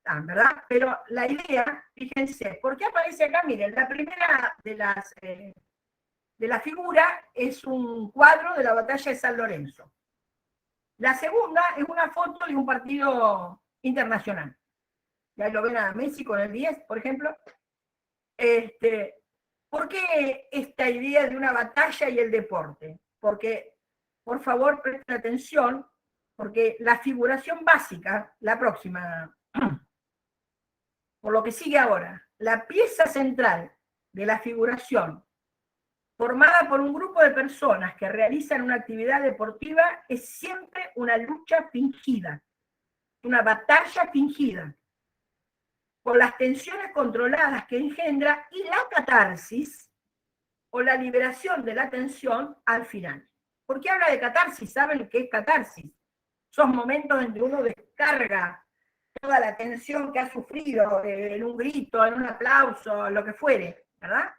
¿Verdad? Pero la idea, fíjense, ¿por qué aparece acá? Miren, la primera de la figura es un cuadro de la batalla de San Lorenzo. La segunda es una foto de un partido internacional. Ya lo ven a Messi con el 10, por ejemplo. ¿Por qué esta idea de una batalla y el deporte? Porque, por favor, presten atención, porque la figuración básica, la próxima, por lo que sigue ahora, la pieza central de la figuración, formada por un grupo de personas que realizan una actividad deportiva, es siempre una lucha fingida, una batalla fingida, con las tensiones controladas que engendra y la catarsis o la liberación de la tensión al final. ¿Por qué habla de catarsis? ¿Saben qué es catarsis? Son momentos en que uno descarga toda la tensión que ha sufrido en un grito, en un aplauso, lo que fuere, ¿verdad?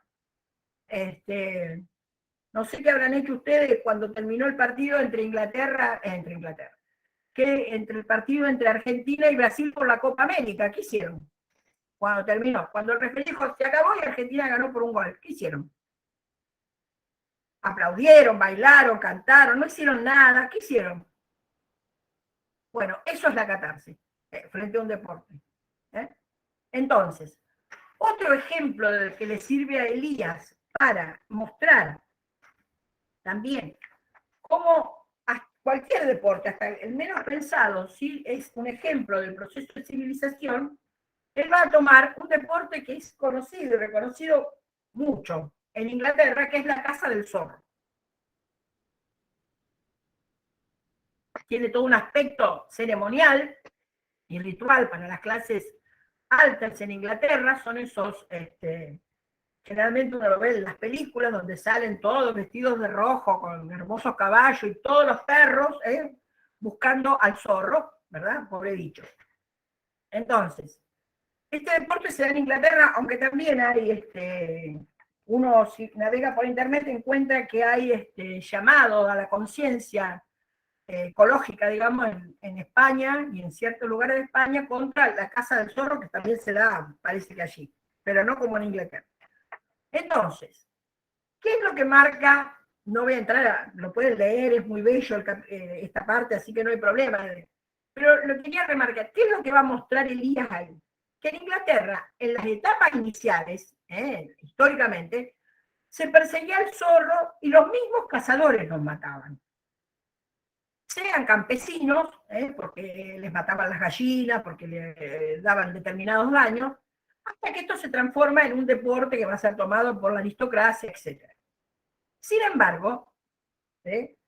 No sé qué habrán hecho ustedes cuando terminó el partido entre el partido entre Argentina y Brasil por la Copa América. ¿Qué hicieron? Cuando terminó, cuando el referee dijo se acabó y Argentina ganó por un gol. ¿Qué hicieron? Aplaudieron, bailaron, cantaron, no hicieron nada. ¿Qué hicieron? Bueno, eso es la catarsis, frente a un deporte. Entonces, otro ejemplo del que le sirve a Elías para mostrar también cómo cualquier deporte, hasta el menos pensado, si es un ejemplo del proceso de civilización, él va a tomar un deporte que es conocido y reconocido mucho en Inglaterra, que es la caza del zorro. Tiene todo un aspecto ceremonial y ritual para las clases altas en Inglaterra, son esos, generalmente uno lo ve en las películas donde salen todos vestidos de rojo, con hermosos caballos y todos los perros, buscando al zorro, ¿verdad? Pobre bicho. Entonces, este deporte se da en Inglaterra, aunque también hay, uno si navega por internet encuentra que hay llamado a la conciencia ecológica, digamos, en España y en ciertos lugares de España contra la caza del zorro, que también se da, parece que allí, pero no como en Inglaterra. Entonces, ¿qué es lo que marca? No voy a entrar, lo pueden leer, es muy bello esta parte, así que no hay problema. Pero lo quería remarcar, ¿qué es lo que va a mostrar Elías ahí? Que en Inglaterra, en las etapas iniciales, históricamente, se perseguía al zorro y los mismos cazadores los mataban. Sean campesinos, porque les mataban las gallinas, porque le daban determinados daños, hasta que esto se transforma en un deporte que va a ser tomado por la aristocracia, etc. Sin embargo,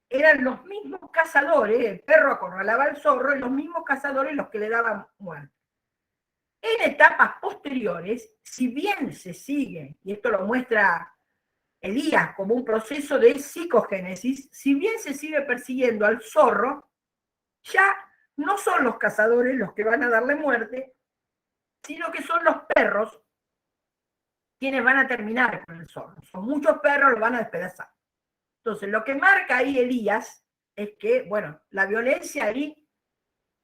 eran los mismos cazadores, el perro acorralaba al zorro, y los mismos cazadores los que le daban muerte. En etapas posteriores, si bien se sigue, y esto lo muestra Elías como un proceso de psicogénesis, si bien se sigue persiguiendo al zorro, ya no son los cazadores los que van a darle muerte, sino que son los perros quienes van a terminar con el zorro. Son muchos perros, lo van a despedazar. Entonces, lo que marca ahí Elías es que, bueno, la violencia ahí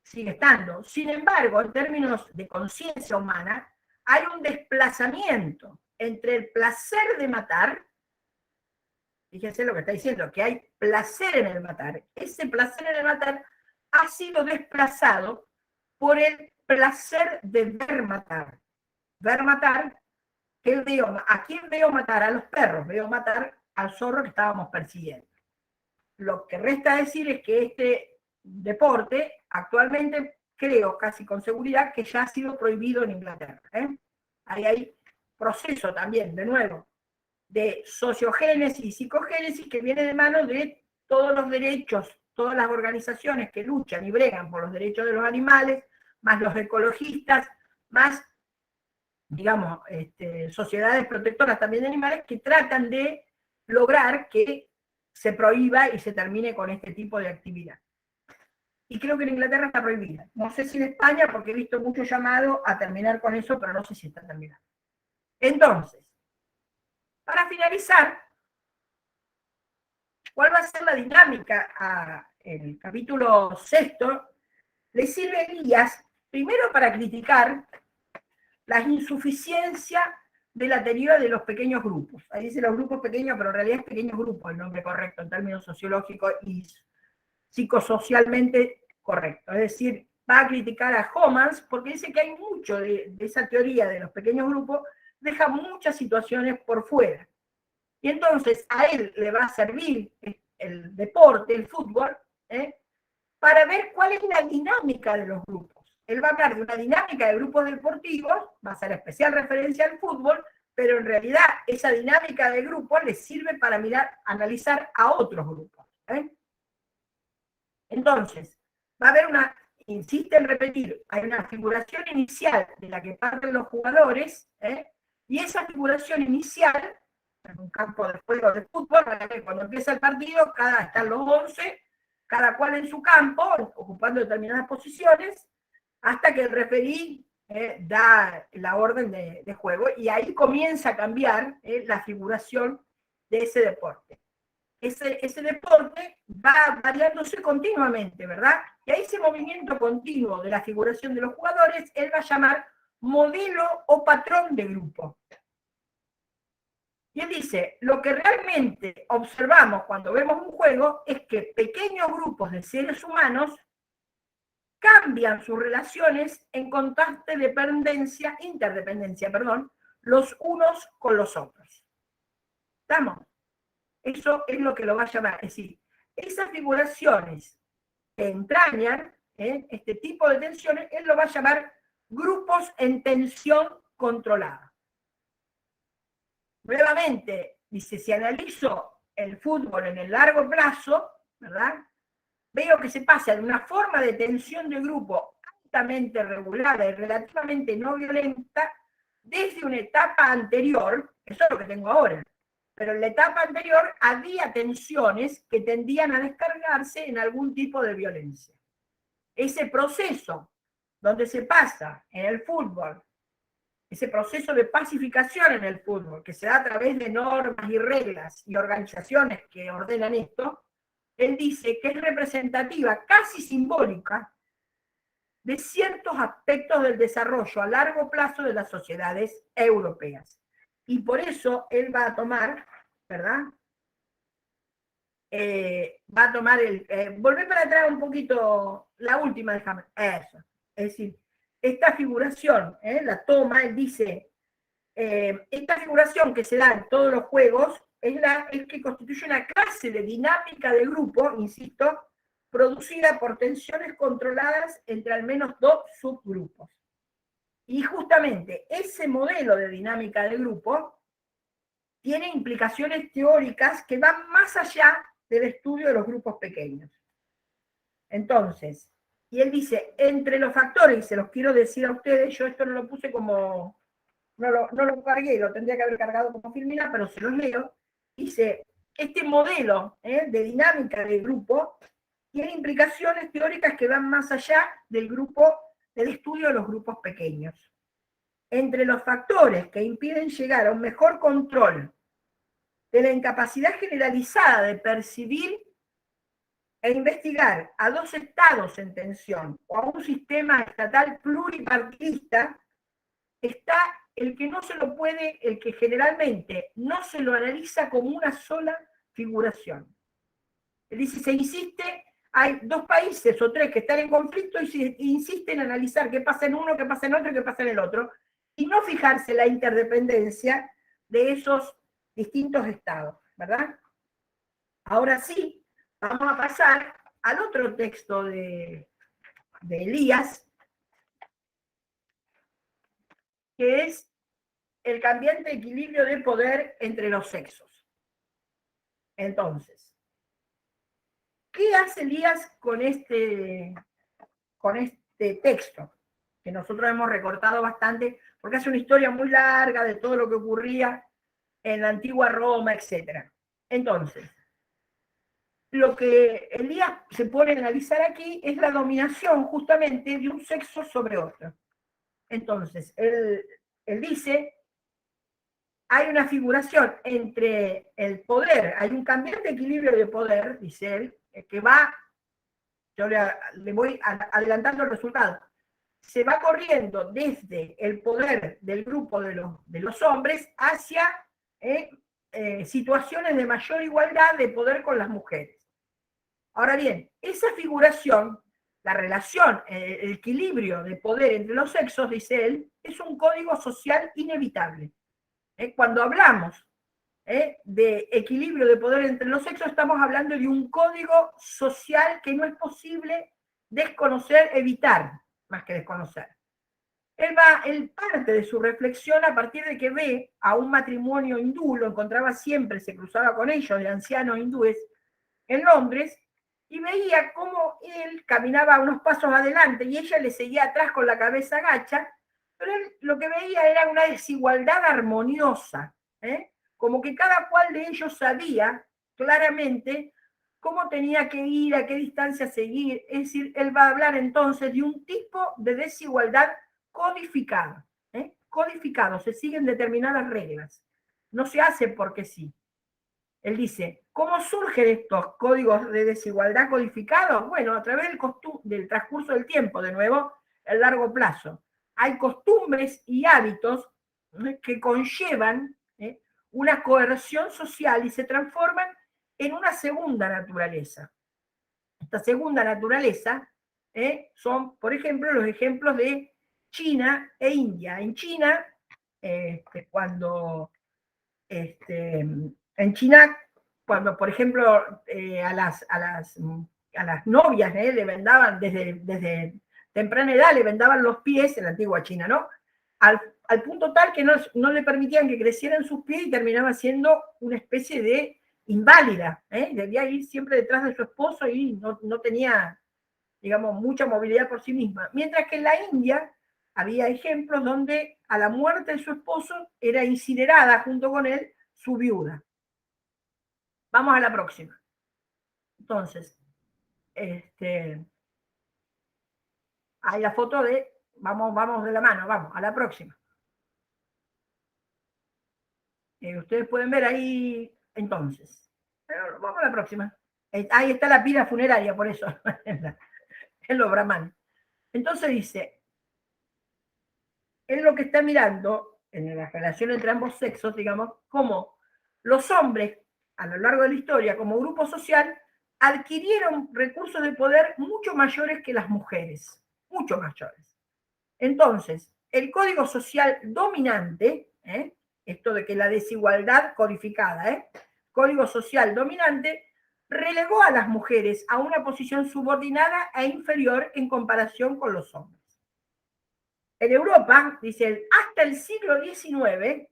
sigue estando. Sin embargo, en términos de conciencia humana, hay un desplazamiento entre el placer de matar, fíjense lo que está diciendo, que hay placer en el matar. Ese placer en el matar ha sido desplazado por el placer de ver matar. Ver matar, ¿a quién veo matar? A los perros, veo matar al zorro que estábamos persiguiendo. Lo que resta decir es que este deporte actualmente creo casi con seguridad que ya ha sido prohibido en Inglaterra. Ahí hay proceso también, de nuevo, de sociogénesis y psicogénesis que viene de mano de todos los derechos, todas las organizaciones que luchan y bregan por los derechos de los animales, más los ecologistas, más, digamos, sociedades protectoras también de animales que tratan de lograr que se prohíba y se termine con este tipo de actividad. Y creo que en Inglaterra está prohibida. No sé si en España, porque he visto mucho llamado a terminar con eso, pero no sé si está terminado. Entonces, para finalizar, ¿cuál va a ser la dinámica? En el capítulo 6 le sirve Elías primero para criticar la insuficiencia de la teoría de los pequeños grupos. Ahí dice los grupos pequeños, pero en realidad es pequeños grupos el nombre correcto en términos sociológicos y psicosocialmente correcto. Es decir, va a criticar a Homans porque dice que hay mucho de esa teoría de los pequeños grupos, deja muchas situaciones por fuera. Y entonces a él le va a servir el deporte, el fútbol, para ver cuál es la dinámica de los grupos. Él va a hablar de una dinámica de grupos deportivos, va a hacer especial referencia al fútbol, pero en realidad esa dinámica de grupos le sirve para analizar a otros grupos. Entonces, va a haber insiste en repetir, hay una figuración inicial de la que parten los jugadores, y esa figuración inicial, en un campo de juego de fútbol, cuando empieza el partido, están los 11, cada cual en su campo, ocupando determinadas posiciones, hasta que el referí da la orden de juego, y ahí comienza a cambiar la figuración de ese deporte. Ese deporte va variándose continuamente, ¿verdad? Y a ese movimiento continuo de la figuración de los jugadores, él va a llamar modelo o patrón de grupo. Y él dice, lo que realmente observamos cuando vemos un juego es que pequeños grupos de seres humanos cambian sus relaciones en constante interdependencia, los unos con los otros. ¿Estamos? Eso es lo que lo va a llamar. Es decir, esas figuraciones que entrañan este tipo de tensiones, él lo va a llamar grupos en tensión controlada. Nuevamente, dice, si analizo el fútbol en el largo plazo, ¿verdad? Veo que se pasa de una forma de tensión de grupo altamente regulada y relativamente no violenta desde una etapa anterior, eso es lo que tengo ahora, pero en la etapa anterior había tensiones que tendían a descargarse en algún tipo de violencia. Ese proceso donde se pasa en el fútbol, ese proceso de pacificación en el fútbol, que se da a través de normas y reglas y organizaciones que ordenan esto, él dice que es representativa, casi simbólica, de ciertos aspectos del desarrollo a largo plazo de las sociedades europeas. Y por eso él va a tomar, ¿verdad? Va a tomar volver para atrás un poquito, la última, déjame. Eso. Es decir, esta figuración, la toma, él dice, esta figuración que se da en todos los juegos es que constituye una clase de dinámica de grupo, insisto, producida por tensiones controladas entre al menos dos subgrupos. Y justamente ese modelo de dinámica de grupo tiene implicaciones teóricas que van más allá del estudio de los grupos pequeños. Entonces, y él dice, entre los factores, y se los quiero decir a ustedes, yo esto no lo puse como, no lo cargué, lo tendría que haber cargado como Filmina, pero se los leo. Dice, este modelo de dinámica del grupo tiene implicaciones teóricas que van más allá del estudio de los grupos pequeños. Entre los factores que impiden llegar a un mejor control de la incapacidad generalizada de percibir e investigar a dos estados en tensión o a un sistema estatal pluripartidista, está el que no se lo puede, el que generalmente no se lo analiza como una sola figuración. Él dice, se insiste, hay dos países o tres que están en conflicto y se insiste en analizar qué pasa en uno, qué pasa en otro y qué pasa en el otro, y no fijarse la interdependencia de esos distintos estados, ¿verdad? Ahora sí, vamos a pasar al otro texto de Elías, que es el cambiante equilibrio de poder entre los sexos. Entonces, ¿qué hace Elías con este texto? Que nosotros hemos recortado bastante, porque hace una historia muy larga de todo lo que ocurría en la antigua Roma, etc. Entonces, lo que Elías se pone a analizar aquí es la dominación justamente de un sexo sobre otro. Entonces, él dice, hay una figuración entre el poder, hay un cambiante equilibrio de poder, dice él, que va, yo le voy adelantando el resultado, se va corriendo desde el poder del grupo de los hombres hacia situaciones de mayor igualdad de poder con las mujeres. Ahora bien, esa figuración, la relación, el equilibrio de poder entre los sexos, dice él, es un código social inevitable. Cuando hablamos de equilibrio de poder entre los sexos, estamos hablando de un código social que no es posible desconocer, evitar, más que desconocer. Él parte de su reflexión a partir de que ve a un matrimonio hindú, lo encontraba siempre, se cruzaba con ellos, de ancianos hindúes, en Londres, y veía cómo él caminaba unos pasos adelante y ella le seguía atrás con la cabeza gacha, pero él lo que veía era una desigualdad armoniosa, como que cada cual de ellos sabía claramente cómo tenía que ir, a qué distancia seguir. Es decir, él va a hablar entonces de un tipo de desigualdad codificada. Codificado, se siguen determinadas reglas. No se hace porque sí. Él dice, ¿cómo surgen estos códigos de desigualdad codificados? Bueno, a través del transcurso del tiempo, de nuevo, a largo plazo. Hay costumbres y hábitos que conllevan una coerción social y se transforman en una segunda naturaleza. Esta segunda naturaleza son, por ejemplo, los ejemplos de China e India. En China, en China, cuando, por ejemplo, a las novias le vendaban desde temprana edad, le vendaban los pies, en la antigua China, ¿no? Al punto tal que no le permitían que crecieran sus pies y terminaba siendo una especie de inválida, debía ir siempre detrás de su esposo y no tenía, digamos, mucha movilidad por sí misma. Mientras que en la India había ejemplos donde a la muerte de su esposo era incinerada junto con él su viuda. Vamos a la próxima. Entonces, hay la foto de, vamos de la mano, vamos, a la próxima. Ustedes pueden ver ahí, entonces. Pero vamos a la próxima. Ahí está la pila funeraria, por eso, en los brahmanes. Entonces dice, él lo que está mirando en la relación entre ambos sexos, digamos, como los hombres, a lo largo de la historia, como grupo social, adquirieron recursos de poder mucho mayores que las mujeres, mucho mayores. Entonces, el código social dominante, esto de que la desigualdad codificada, código social dominante, relegó a las mujeres a una posición subordinada e inferior en comparación con los hombres. En Europa, dice, hasta el siglo XIX,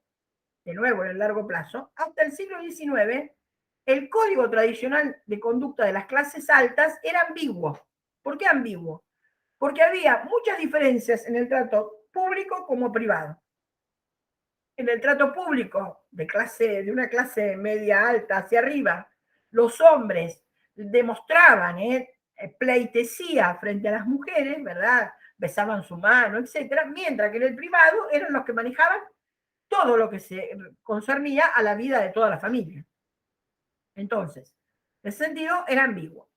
de nuevo en el largo plazo, hasta el siglo XIX, El código tradicional de conducta de las clases altas era ambiguo. ¿Por qué ambiguo? Porque había muchas diferencias en el trato público como privado. En el trato público de una clase media alta hacia arriba, los hombres demostraban pleitesía frente a las mujeres, ¿verdad? Besaban su mano, etcétera, mientras que en el privado eran los que manejaban todo lo que se concernía a la vida de toda la familia. Entonces, en ese sentido era ambiguo.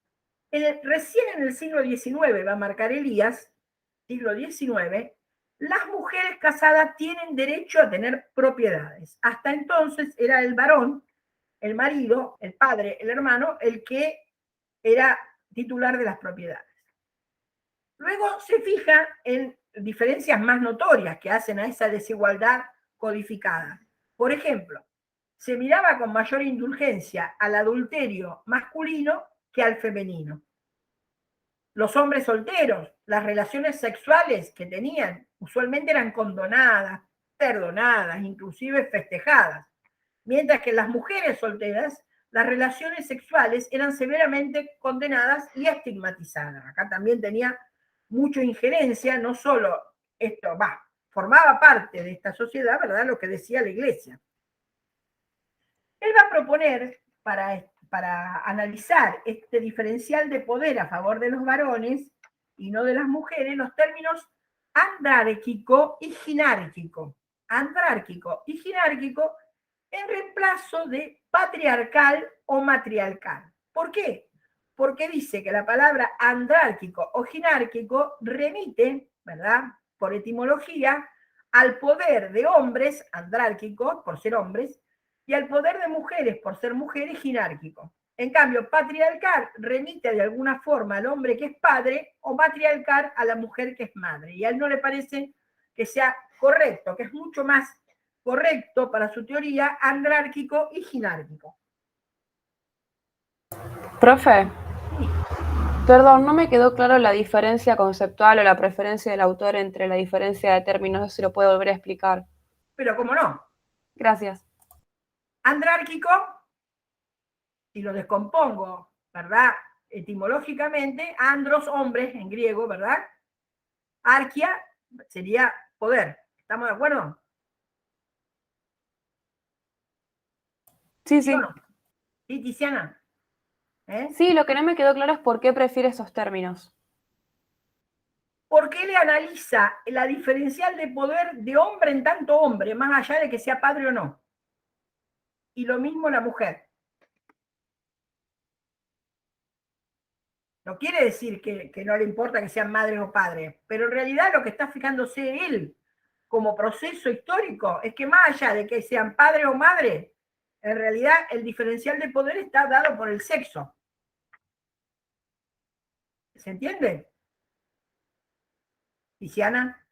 Recién en el siglo XIX, va a marcar Elías, siglo XIX, las mujeres casadas tienen derecho a tener propiedades. Hasta entonces era el varón, el marido, el padre, el hermano, el que era titular de las propiedades. Luego se fija en diferencias más notorias que hacen a esa desigualdad codificada. Por ejemplo, se miraba con mayor indulgencia al adulterio masculino que al femenino. Los hombres solteros, las relaciones sexuales que tenían, usualmente eran condonadas, perdonadas, inclusive festejadas, mientras que las mujeres solteras, las relaciones sexuales eran severamente condenadas y estigmatizadas. Acá también tenía mucha injerencia, no solo esto, formaba parte de esta sociedad, ¿verdad? Lo que decía la Iglesia. Él va a proponer para analizar este diferencial de poder a favor de los varones y no de las mujeres, los términos andrárquico y ginárquico. Andrárquico y ginárquico en reemplazo de patriarcal o matriarcal. ¿Por qué? Porque dice que la palabra andrárquico o ginárquico remite, ¿verdad?, por etimología, al poder de hombres, andrárquico, por ser hombres, y al poder de mujeres, por ser mujeres, ginárquico. En cambio, patriarcal remite de alguna forma al hombre que es padre o matriarcal a la mujer que es madre. Y a él no le parece que sea correcto, que es mucho más correcto para su teoría andrárquico y ginárquico. Profe, Sí, perdón, no me quedó claro la diferencia conceptual o la preferencia del autor entre la diferencia de términos, no sé si lo puede volver a explicar. pero cómo no. Gracias. Andrárquico, si lo descompongo, ¿verdad?, etimológicamente, andros, hombres en griego, ¿verdad? Arquia sería poder. ¿Estamos de acuerdo? Sí, ¿Sí o sí. no? ¿Sí, Tiziana? Sí, lo que no me quedó claro es por qué prefiere esos términos. Porque él analiza la diferencial de poder de hombre en tanto hombre, más allá de que sea padre o no. Y lo mismo la mujer. No quiere decir que no le importa que sean madre o padre, pero en realidad lo que está fijándose él como proceso histórico es que más allá de que sean padre o madre, en realidad el diferencial de poder está dado por el sexo. ¿Se entiende? Tiziana.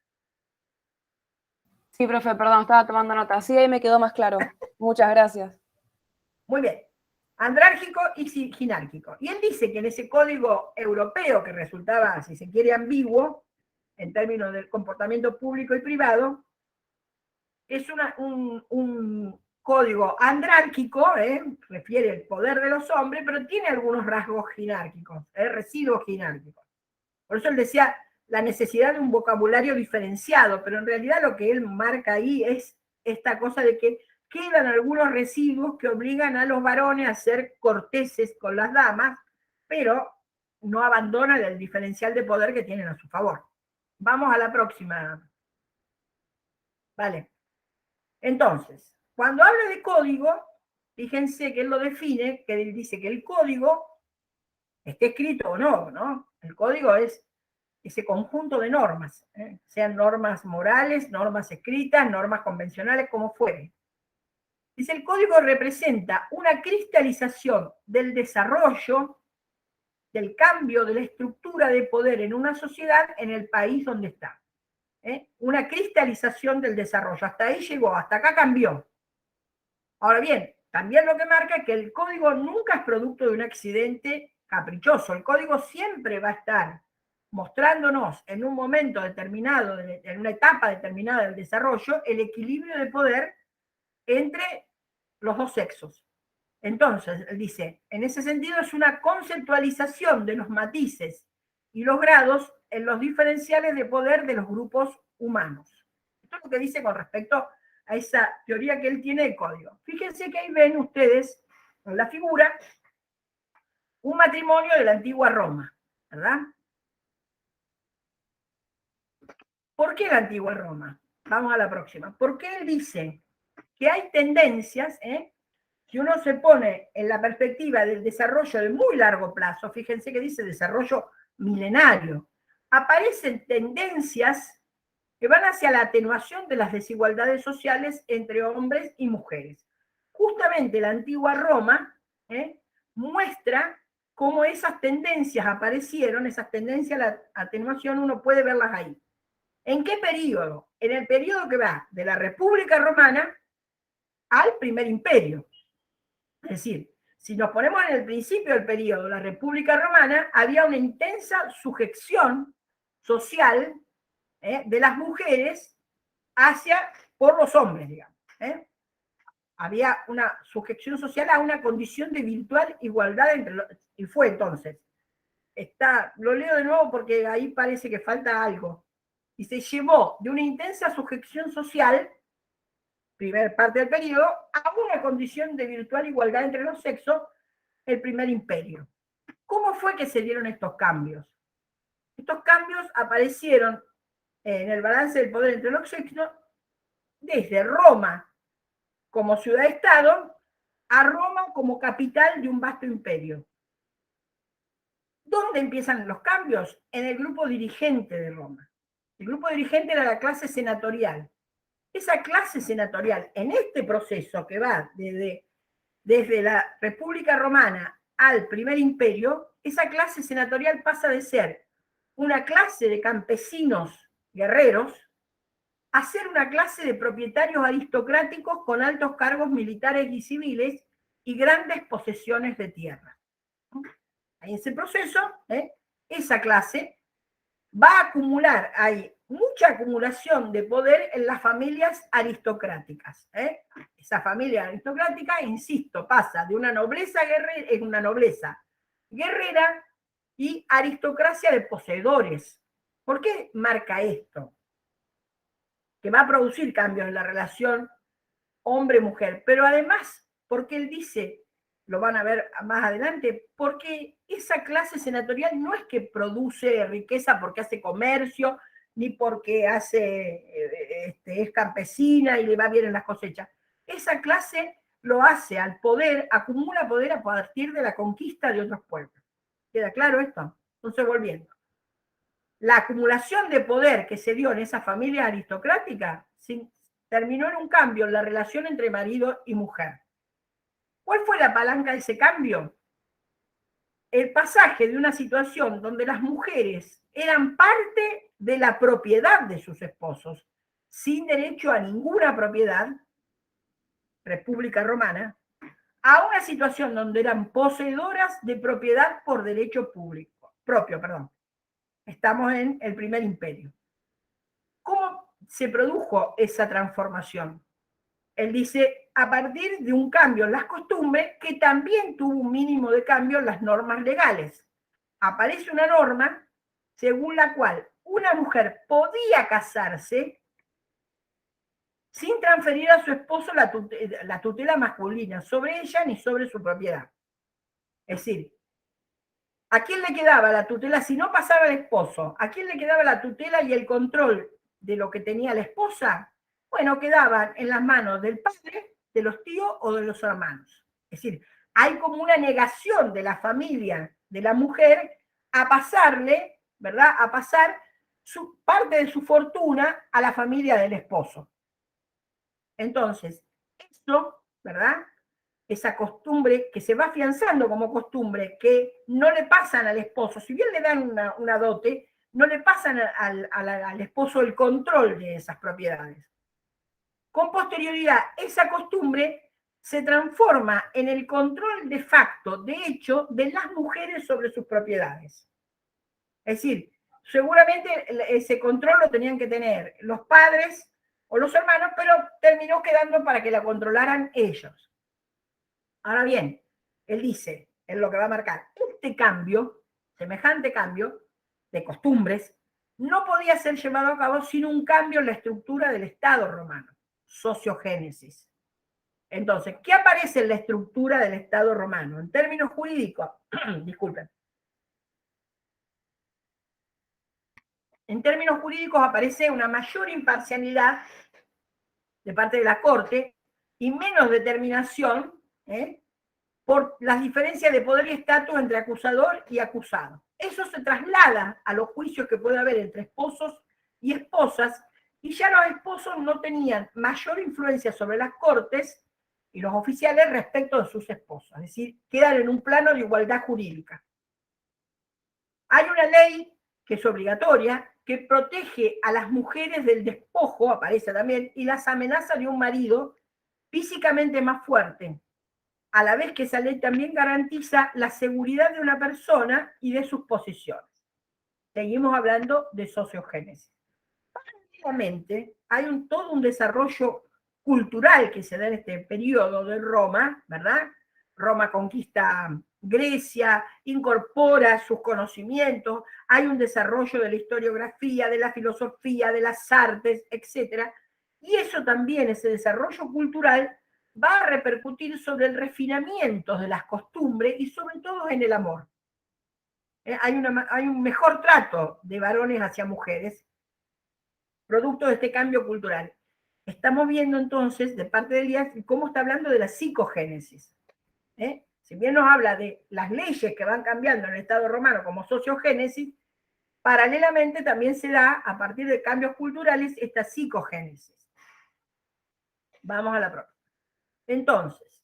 Sí, profe, perdón, estaba tomando nota. Sí, ahí me quedó más claro. Muchas gracias. Muy bien. Andrárquico y ginárquico. Y él dice que en ese código europeo que resultaba, si se quiere, ambiguo, en términos del comportamiento público y privado, es un código andrárquico, refiere el poder de los hombres, pero tiene algunos rasgos ginárquicos, residuos ginárquicos. Por eso él decía la necesidad de un vocabulario diferenciado, pero en realidad lo que él marca ahí es esta cosa de que quedan algunos residuos que obligan a los varones a ser corteses con las damas, pero no abandonan el diferencial de poder que tienen a su favor. Vamos a la próxima. Vale. Entonces, cuando habla de código, fíjense que él lo define, que él dice que el código, esté escrito o no, ¿no? El código es ese conjunto de normas, sean normas morales, normas escritas, normas convencionales, como fuere. Dice, el código representa una cristalización del desarrollo, del cambio de la estructura de poder en una sociedad en el país donde está. Una cristalización del desarrollo. Hasta ahí llegó, hasta acá cambió. Ahora bien, también lo que marca es que el código nunca es producto de un accidente caprichoso. El código siempre va a estar mostrándonos en un momento determinado, en una etapa determinada del desarrollo, el equilibrio de poder entre los dos sexos. Entonces, dice, en ese sentido es una conceptualización de los matices y los grados en los diferenciales de poder de los grupos humanos. Esto es lo que dice con respecto a esa teoría que él tiene de código. Fíjense que ahí ven ustedes en la figura un matrimonio de la antigua Roma, ¿verdad? ¿Por qué la antigua Roma? Vamos a la próxima. ¿Por qué él dice que hay tendencias, si uno se pone en la perspectiva del desarrollo de muy largo plazo, fíjense que dice desarrollo milenario, aparecen tendencias que van hacia la atenuación de las desigualdades sociales entre hombres y mujeres. Justamente la antigua Roma muestra cómo esas tendencias aparecieron, esas tendencias a la atenuación, uno puede verlas ahí. ¿En qué periodo? En el periodo que va de la República Romana al Primer Imperio. Es decir, si nos ponemos en el principio del periodo de la República Romana, había una intensa sujeción social de las mujeres por los hombres, digamos. Había una sujeción social a una condición de virtual igualdad entre los, y fue entonces. Lo leo de nuevo porque ahí parece que falta algo. Y se llevó de una intensa sujeción social, primera parte del periodo, a una condición de virtual igualdad entre los sexos, el Primer Imperio. ¿Cómo fue que se dieron estos cambios? Estos cambios aparecieron en el balance del poder entre los sexos desde Roma como ciudad-estado a Roma como capital de un vasto imperio. ¿Dónde empiezan los cambios? En el grupo dirigente de Roma. El grupo dirigente era la clase senatorial. Esa clase senatorial, en este proceso que va desde la República Romana al Primer Imperio, esa clase senatorial pasa de ser una clase de campesinos guerreros a ser una clase de propietarios aristocráticos con altos cargos militares y civiles y grandes posesiones de tierra. En ese proceso, esa clase va a acumular, hay mucha acumulación de poder en las familias aristocráticas. Esa familia aristocrática, insisto, pasa de una nobleza guerrera y aristocracia de poseedores. ¿Por qué marca esto? Que va a producir cambios en la relación hombre-mujer, pero además, porque él dice, lo van a ver más adelante, porque esa clase senatorial no es que produce riqueza porque hace comercio, ni porque es campesina y le va bien en las cosechas. Esa clase lo hace al poder, acumula poder a partir de la conquista de otros pueblos. ¿Queda claro esto? Entonces, volviendo. La acumulación de poder que se dio en esa familia aristocrática terminó en un cambio en la relación entre marido y mujer. ¿Cuál fue la palanca de ese cambio? El pasaje de una situación donde las mujeres eran parte de la propiedad de sus esposos, sin derecho a ninguna propiedad, República Romana, a una situación donde eran poseedoras de propiedad por derecho propio. Estamos en el Primer Imperio. ¿Cómo se produjo esa transformación? Él dice, a partir de un cambio en las costumbres que también tuvo un mínimo de cambio en las normas legales. Aparece una norma según la cual una mujer podía casarse sin transferir a su esposo la tutela masculina sobre ella ni sobre su propiedad. Es decir, ¿a quién le quedaba la tutela si no pasaba el esposo? ¿A quién le quedaba la tutela y el control de lo que tenía la esposa? Bueno, quedaban en las manos del padre, de los tíos o de los hermanos. Es decir, hay como una negación de la familia de la mujer a pasarle, ¿verdad? A pasar parte de su fortuna a la familia del esposo. Entonces, esto, ¿verdad? Esa costumbre que se va afianzando como costumbre, que no le pasan al esposo, si bien le dan una dote, no le pasan al esposo el control de esas propiedades. Con posterioridad, esa costumbre se transforma en el control de facto, de hecho, de las mujeres sobre sus propiedades. Es decir, seguramente ese control lo tenían que tener los padres o los hermanos, pero terminó quedando para que la controlaran ellos. Ahora bien, él dice, es lo que va a marcar, este cambio, semejante cambio de costumbres, no podía ser llevado a cabo sin un cambio en la estructura del Estado romano, sociogénesis. Entonces, ¿qué aparece en la estructura del Estado romano? En términos jurídicos, disculpen, en términos jurídicos aparece una mayor imparcialidad de parte de la Corte y menos determinación por las diferencias de poder y estatus entre acusador y acusado. Eso se traslada a los juicios que puede haber entre esposos y esposas, y ya los esposos no tenían mayor influencia sobre las cortes y los oficiales respecto de sus esposas, es decir, quedan en un plano de igualdad jurídica. Hay una ley que es obligatoria, que protege a las mujeres del despojo, aparece también, y las amenazas de un marido físicamente más fuerte, a la vez que esa ley también garantiza la seguridad de una persona y de sus posesiones. Seguimos hablando de sociogénesis. Paralelamente, hay todo un desarrollo cultural que se da en este periodo de Roma, ¿verdad? Roma conquista Grecia, incorpora sus conocimientos, hay un desarrollo de la historiografía, de la filosofía, de las artes, etc. Y eso también, ese desarrollo cultural, va a repercutir sobre el refinamiento de las costumbres y sobre todo en el amor. Hay un mejor trato de varones hacia mujeres, producto de este cambio cultural. Estamos viendo entonces, de parte de Elías, cómo está hablando de la psicogénesis. Si bien nos habla de las leyes que van cambiando en el Estado romano como sociogénesis, paralelamente también se da, a partir de cambios culturales, esta psicogénesis. Vamos a la próxima. Entonces,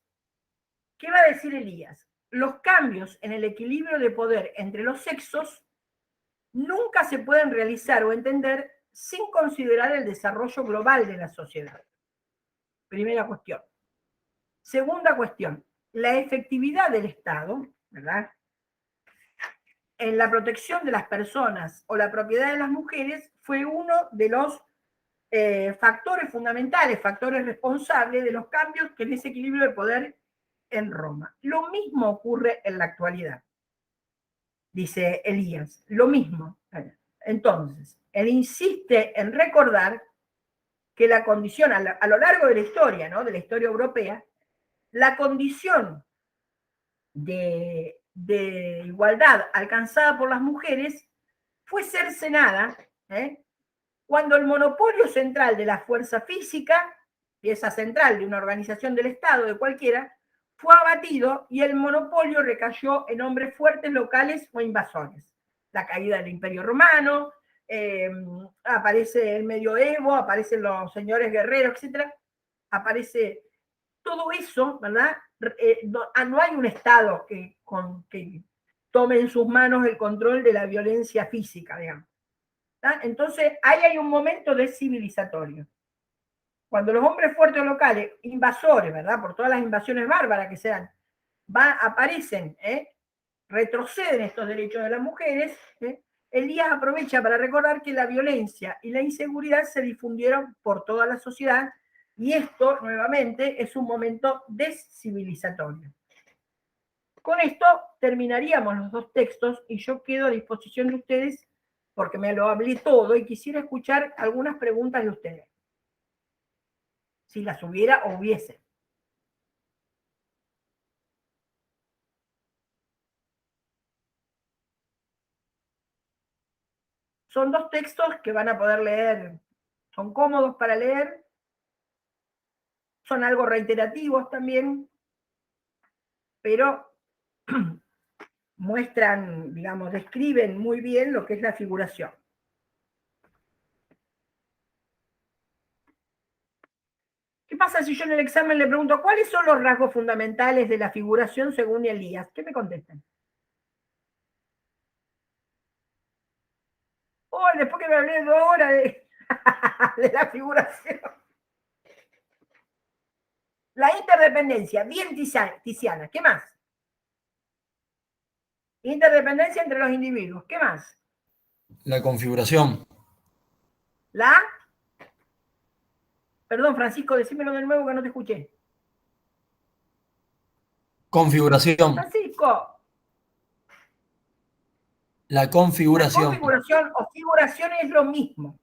¿qué va a decir Elías? Los cambios en el equilibrio de poder entre los sexos nunca se pueden realizar o entender sin considerar el desarrollo global de la sociedad. Primera cuestión. Segunda cuestión, la efectividad del Estado, ¿verdad?, en la protección de las personas o la propiedad de las mujeres fue uno de los factores fundamentales, factores responsables de los cambios que en ese equilibrio de poder en Roma. Lo mismo ocurre en la actualidad, dice Elías, lo mismo. Entonces, él insiste en recordar que la condición, a lo largo de la historia, ¿no?, de la historia europea, la condición de igualdad alcanzada por las mujeres fue cercenada cuando el monopolio central de la fuerza física, pieza central de una organización del Estado, de cualquiera, fue abatido y el monopolio recayó en hombres fuertes locales o invasores. La caída del Imperio Romano, aparece el medioevo, aparecen los señores guerreros, etc. Aparece todo eso, ¿verdad? No hay un Estado que tome en sus manos el control de la violencia física, digamos. ¿Tá? Entonces, ahí hay un momento descivilizatorio. Cuando los hombres fuertes locales, invasores, ¿verdad?, por todas las invasiones bárbaras que se dan, aparecen, retroceden estos derechos de las mujeres, Elías aprovecha para recordar que la violencia y la inseguridad se difundieron por toda la sociedad y esto, nuevamente, es un momento descivilizatorio. Con esto terminaríamos los dos textos y yo quedo a disposición de ustedes porque me lo hablé todo y quisiera escuchar algunas preguntas de ustedes, si las hubiera o hubiese. Son dos textos que van a poder leer, son cómodos para leer, son algo reiterativos también, pero muestran, digamos, describen muy bien lo que es la figuración. ¿Qué pasa si yo en el examen le pregunto cuáles son los rasgos fundamentales de la figuración según Elías? ¿Qué me contestan? Oh, después que me hablé 2 horas de la figuración. La interdependencia, bien Tiziana. ¿Qué más? Interdependencia entre los individuos. ¿Qué más? La configuración. Perdón, Francisco, decímelo de nuevo que no te escuché. Configuración. Francisco, La la configuración. configuración o figuración es lo mismo.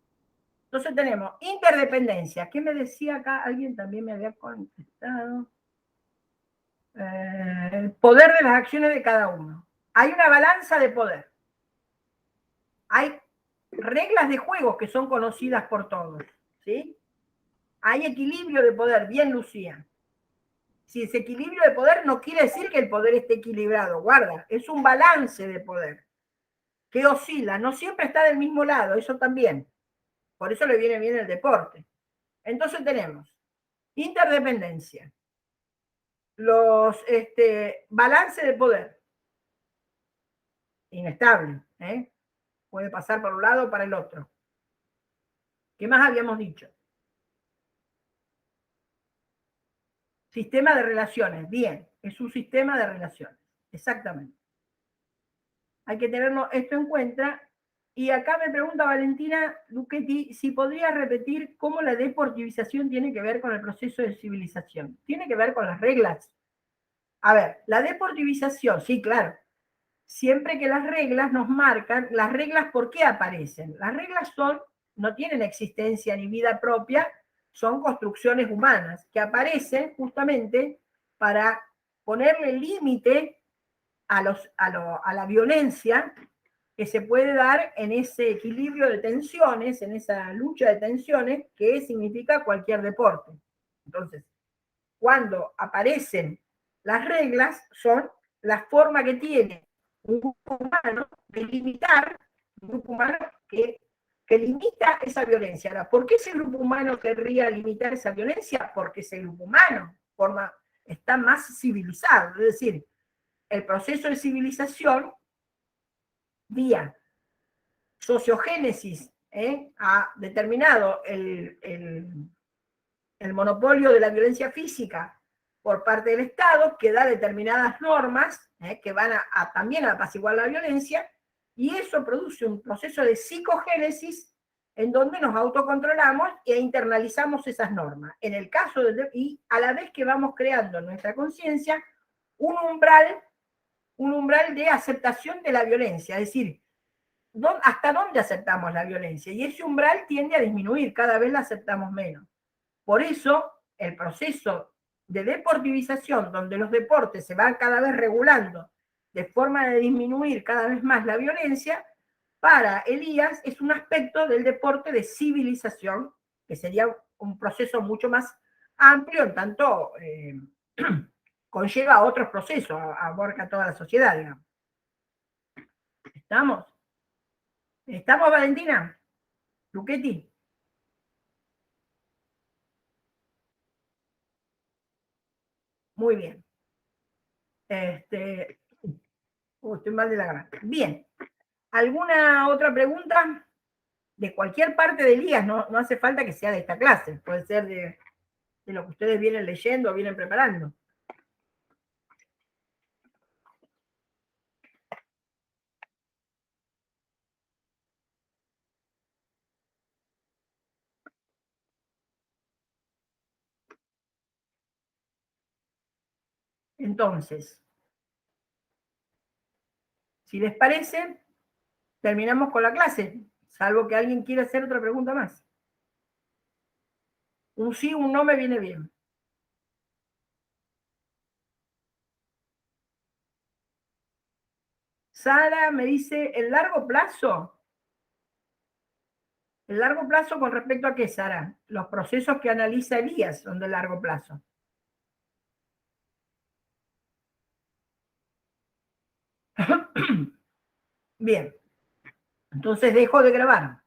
Entonces tenemos interdependencia. ¿Qué me decía acá? Alguien también me había contestado. El poder de las acciones de cada uno. Hay una balanza de poder. Hay reglas de juego que son conocidas por todos, ¿sí? Hay equilibrio de poder, bien Lucía. Si ese equilibrio de poder no quiere decir que el poder esté equilibrado, guarda, es un balance de poder que oscila, no siempre está del mismo lado, eso también. Por eso le viene bien el deporte. Entonces tenemos interdependencia, los balance de poder, inestable, puede pasar por un lado o para el otro. ¿Qué más habíamos dicho? Sistema de relaciones, bien, es un sistema de relaciones, exactamente. Hay que tener esto en cuenta. Y acá me pregunta Valentina Luchetti si podría repetir cómo la deportivización tiene que ver con el proceso de civilización. Tiene que ver con las reglas. A ver, la deportivización, sí, claro. Siempre que las reglas nos marcan, las reglas, ¿por qué aparecen? Las reglas no tienen existencia ni vida propia, son construcciones humanas que aparecen justamente para ponerle límite a la violencia que se puede dar en ese equilibrio de tensiones, en esa lucha de tensiones que significa cualquier deporte. Entonces, cuando aparecen las reglas, son la forma que tiene un grupo humano de limitar, un grupo humano que limita esa violencia. Ahora, ¿por qué ese grupo humano querría limitar esa violencia? Porque ese grupo humano está más civilizado, es decir, el proceso de civilización vía sociogénesis ha determinado el monopolio de la violencia física por parte del Estado, que da determinadas normas que van también a apaciguar la violencia, y eso produce un proceso de psicogénesis en donde nos autocontrolamos e internalizamos esas normas. En el caso y a la vez que vamos creando en nuestra conciencia un umbral de aceptación de la violencia, es decir, hasta dónde aceptamos la violencia, y ese umbral tiende a disminuir, cada vez la aceptamos menos. Por eso, el proceso de deportivización, donde los deportes se van cada vez regulando de forma de disminuir cada vez más la violencia, para Elías es un aspecto del deporte de civilización, que sería un proceso mucho más amplio, en tanto conlleva otros procesos, abarca toda la sociedad, digamos. ¿Estamos? ¿Estamos, Valentina? Luchetti. Muy bien. Estoy mal de la garganta. Bien. ¿Alguna otra pregunta? De cualquier parte del día, no hace falta que sea de esta clase, puede ser de lo que ustedes vienen leyendo o vienen preparando. Entonces, si les parece, terminamos con la clase, salvo que alguien quiera hacer otra pregunta más. Un sí, un no me viene bien. Sara me dice, ¿el largo plazo? ¿El largo plazo con respecto a qué, Sara? Los procesos que analiza Elías son de largo plazo. Bien, entonces dejo de grabar.